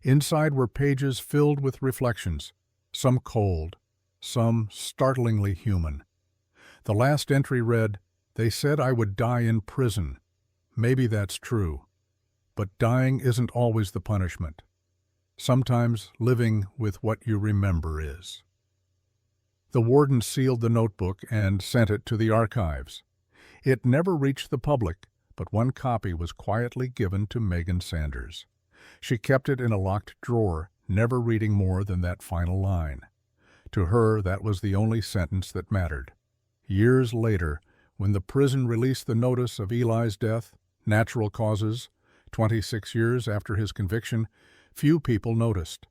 Inside were pages filled with reflections, some cold, some startlingly human. The last entry read, "They said I would die in prison. Maybe that's true. But dying isn't always the punishment. Sometimes living with what you remember is." The warden sealed the notebook and sent it to the archives. It never reached the public, but one copy was quietly given to Megan Sanders. She kept it in a locked drawer, never reading more than that final line. To her, that was the only sentence that mattered. Years later, when the prison released the notice of Eli's death, natural causes, 26 years after his conviction, few people noticed.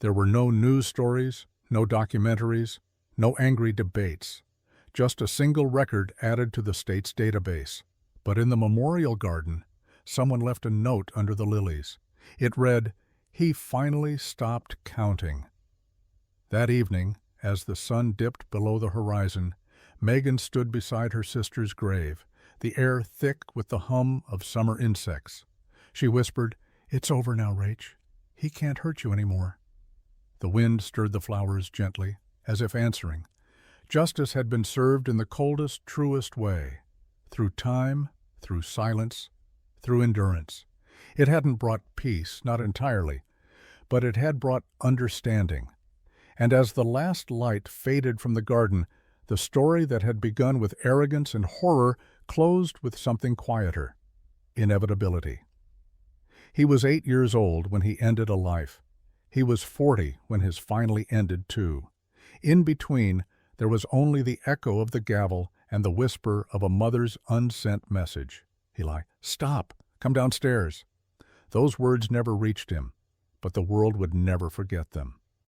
There were no news stories, no documentaries, no angry debates. Just a single record added to the state's database. But in the memorial garden, someone left a note under the lilies. It read, "He finally stopped counting." That evening, as the sun dipped below the horizon, Megan stood beside her sister's grave, the air thick with the hum of summer insects. She whispered, "It's over now, Rach. He can't hurt you anymore." The wind stirred the flowers gently, as if answering. Justice had been served in the coldest, truest way. Through time, through silence, through endurance. It hadn't brought peace, not entirely, but it had brought understanding. And as the last light faded from the garden, the story that had begun with arrogance and horror closed with something quieter, inevitability. He was 8 years old when he ended a life. He was 40 when his finally ended too. In between, there was only the echo of the gavel and the whisper of a mother's unsent message. Eli, "Stop! Come downstairs." Those words never reached him, but the world would never forget them.